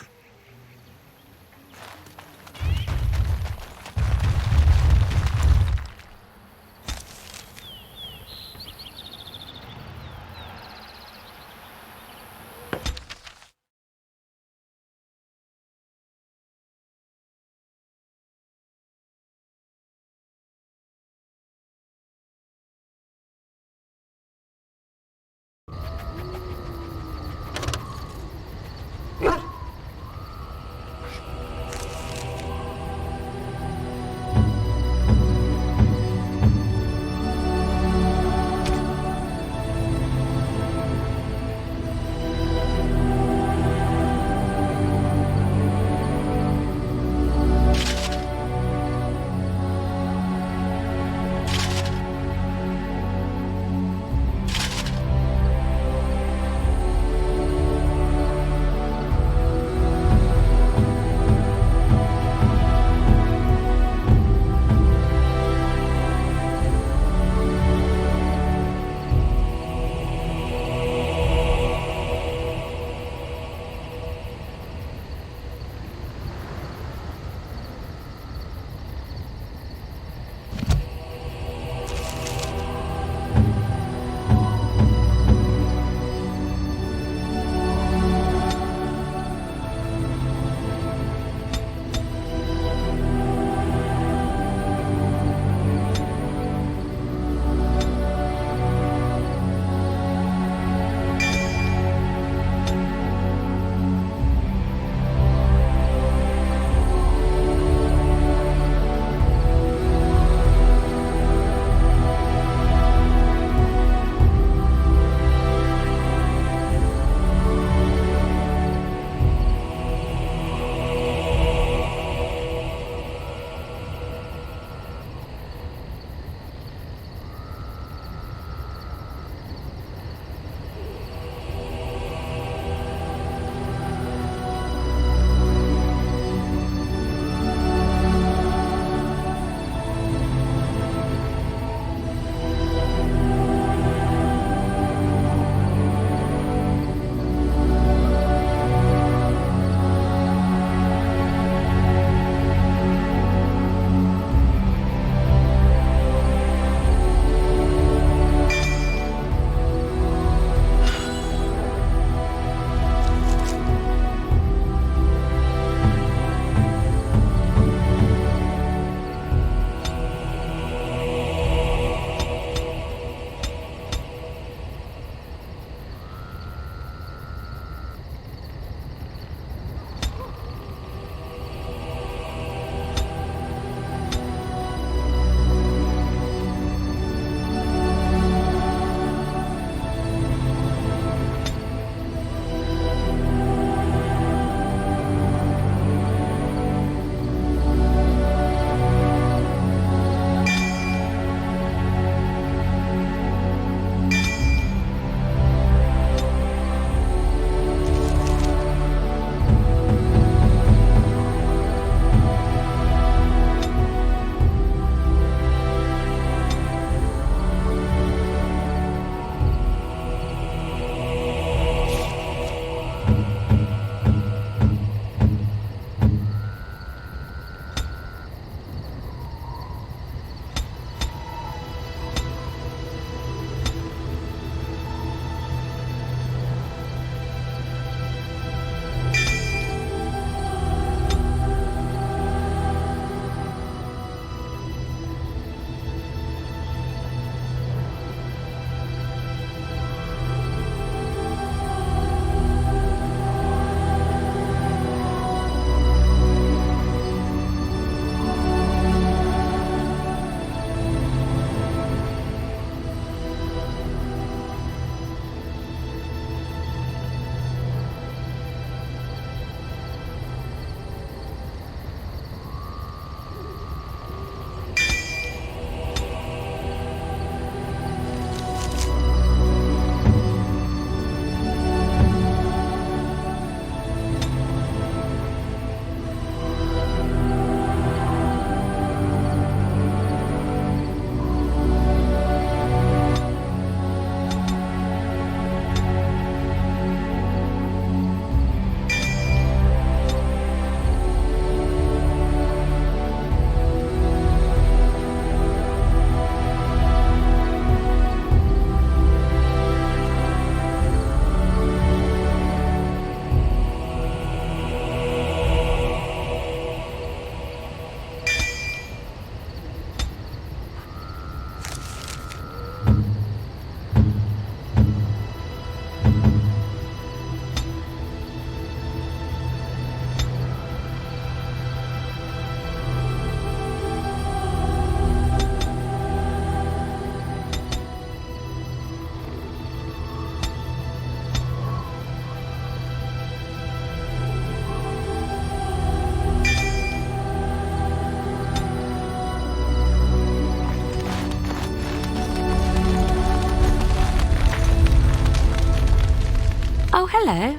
Hello.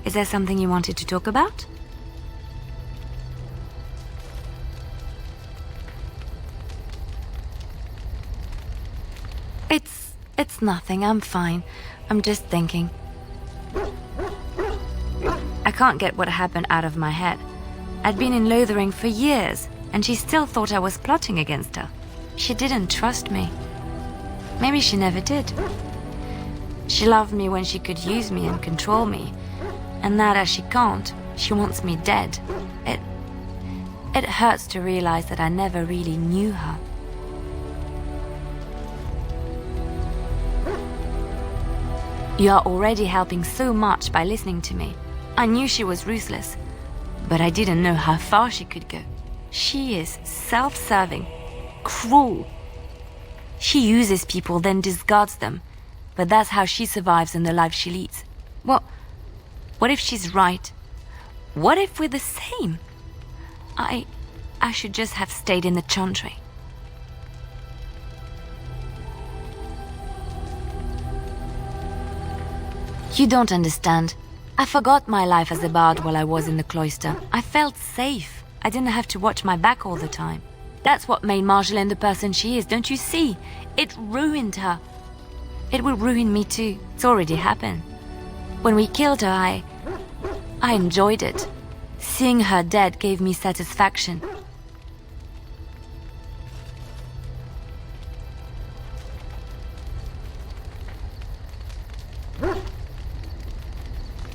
Is there something you wanted to talk about? It's nothing. I'm fine. I'm just thinking. I can't get what happened out of my head. I'd been in Lothering for years, and she still thought I was plotting against her. She didn't trust me. Maybe she never did. She loved me when she could use me and control me. And now that she can't, she wants me dead. It hurts to realize that I never really knew her. You are already helping so much by listening to me. I knew she was ruthless, but I didn't know how far she could go. She is self-serving, cruel. She uses people, then discards them. But that's how she survives in the life she leads. Well, what if she's right? What if we're the same? I should just have stayed in the Chantry. You don't understand. I forgot my life as a bard while I was in the cloister. I felt safe. I didn't have to watch my back all the time. That's what made Marjolaine the person she is, don't you see? It ruined her. It will ruin me too. It's already happened. When we killed her, I enjoyed it. Seeing her dead gave me satisfaction.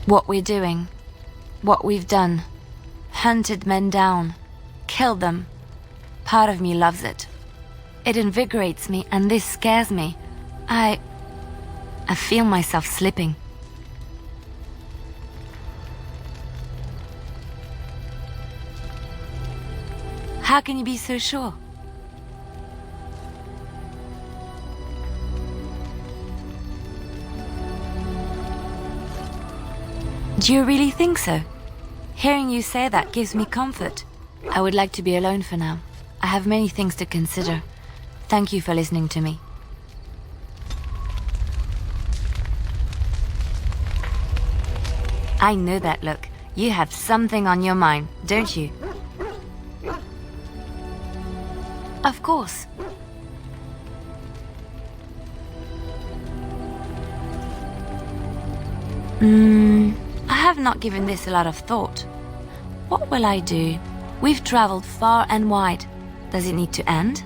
What we're doing, what we've done, hunted men down, killed them. Part of me loves it. It invigorates me, and this scares me. I feel myself slipping. How can you be so sure? Do you really think so? Hearing you say that gives me comfort. I would like to be alone for now. I have many things to consider. Thank you for listening to me. I know that look. You have something on your mind, don't you? Of course. I have not given this a lot of thought. What will I do? We've traveled far and wide. Does it need to end?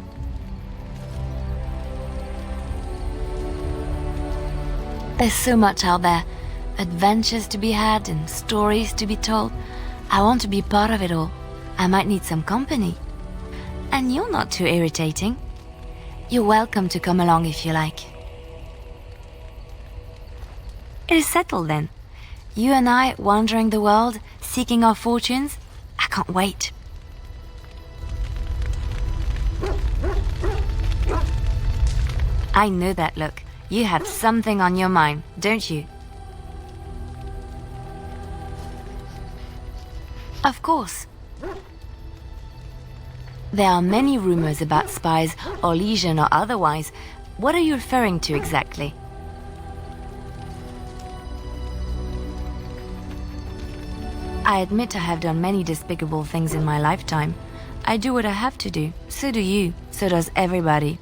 There's so much out there. Adventures to be had and stories to be told. I want to be part of it all. I might need some company. And you're not too irritating. You're welcome to come along if you like. It is settled then. You and I wandering the world, seeking our fortunes. I can't wait. I know that look. You have something on your mind, don't you? Of course. There are many rumors about spies, or legion or otherwise. What are you referring to exactly? I admit I have done many despicable things in my lifetime. I do what I have to do. So do you. So does everybody.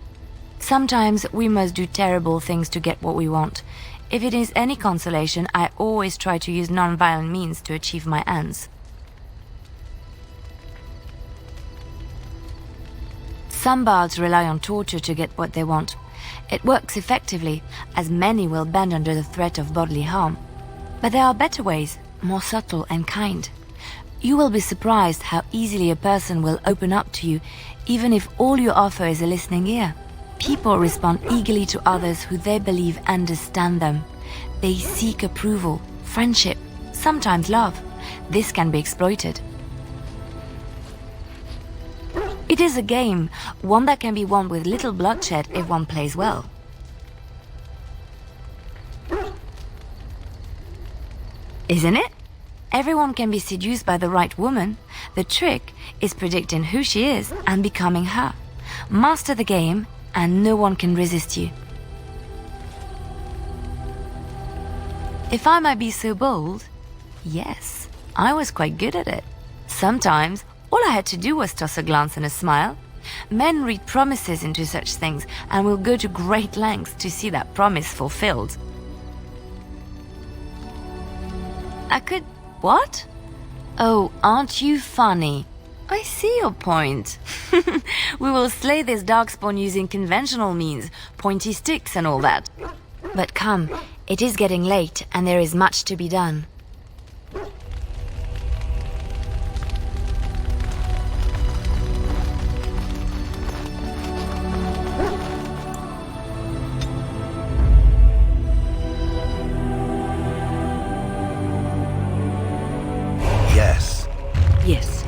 Sometimes we must do terrible things to get what we want. If it is any consolation, I always try to use non-violent means to achieve my ends. Some bards rely on torture to get what they want. It works effectively, as many will bend under the threat of bodily harm. But there are better ways, more subtle and kind. You will be surprised how easily a person will open up to you, even if all you offer is a listening ear. People respond eagerly to others who they believe understand them. They seek approval, friendship, sometimes love. This can be exploited. It is a game, one that can be won with little bloodshed if one plays well. Isn't it? Everyone can be seduced by the right woman. The trick is predicting who she is and becoming her. Master the game, and no one can resist you. If I might be so bold, yes, I was quite good at it. Sometimes, all I had to do was toss a glance and a smile. Men read promises into such things and will go to great lengths to see that promise fulfilled. I could... what? Oh, aren't you funny? I see your point. We will slay this darkspawn using conventional means, pointy sticks and all that. But come, it is getting late and there is much to be done. Yes. Yes.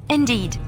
Indeed.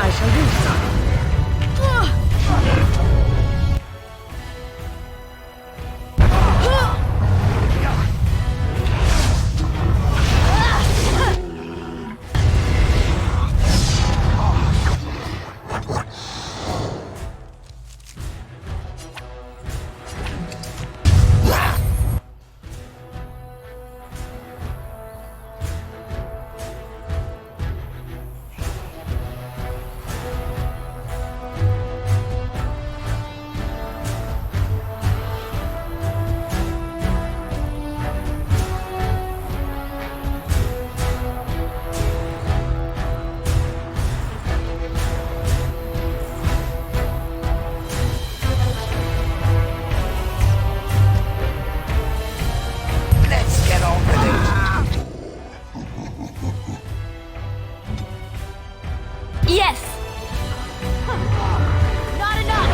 I shall do so. Let's get on with it. Yes! Not enough!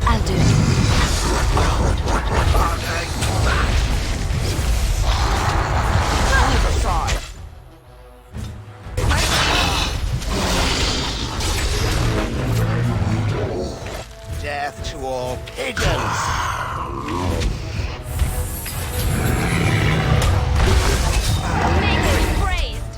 I'll do it. Either side. Death to all pagans! Maker's praised!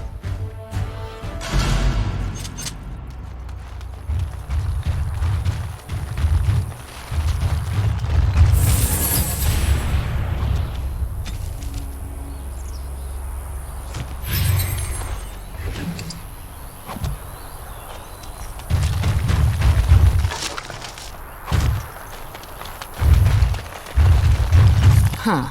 Huh.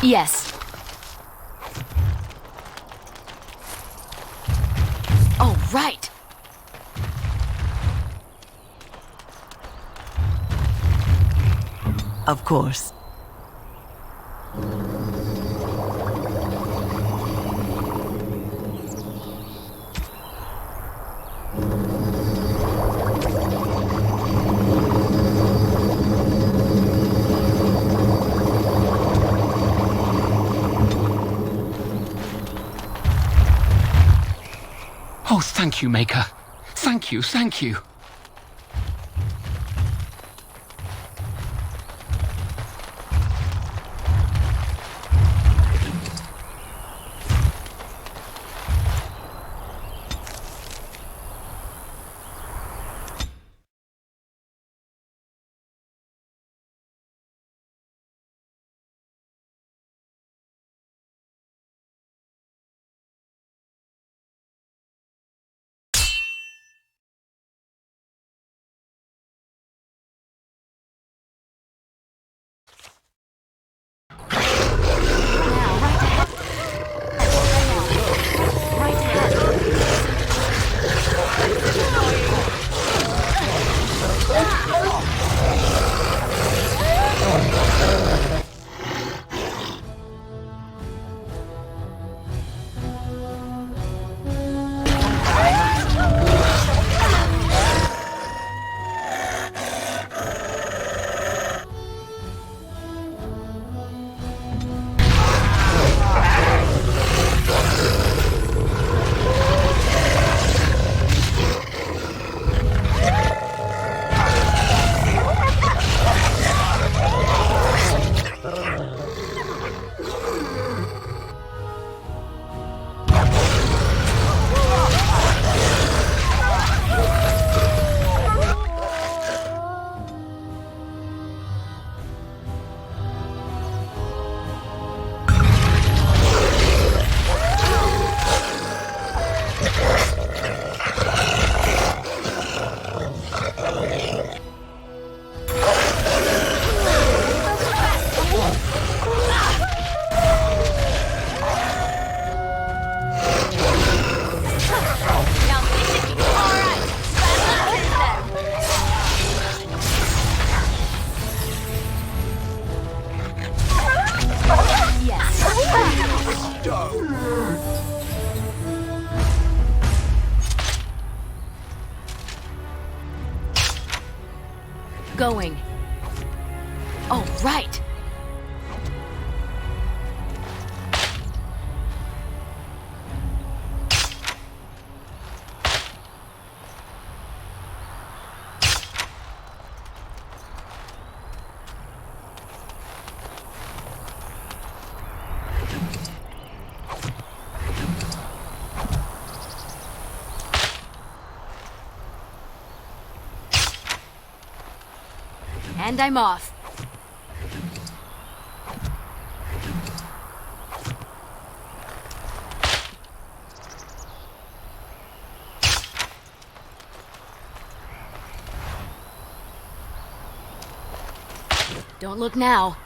Yes. Oh, right. Of course. Thank you, Maker. Thank you, thank you. Going. Oh, right. And I'm off. Don't look now.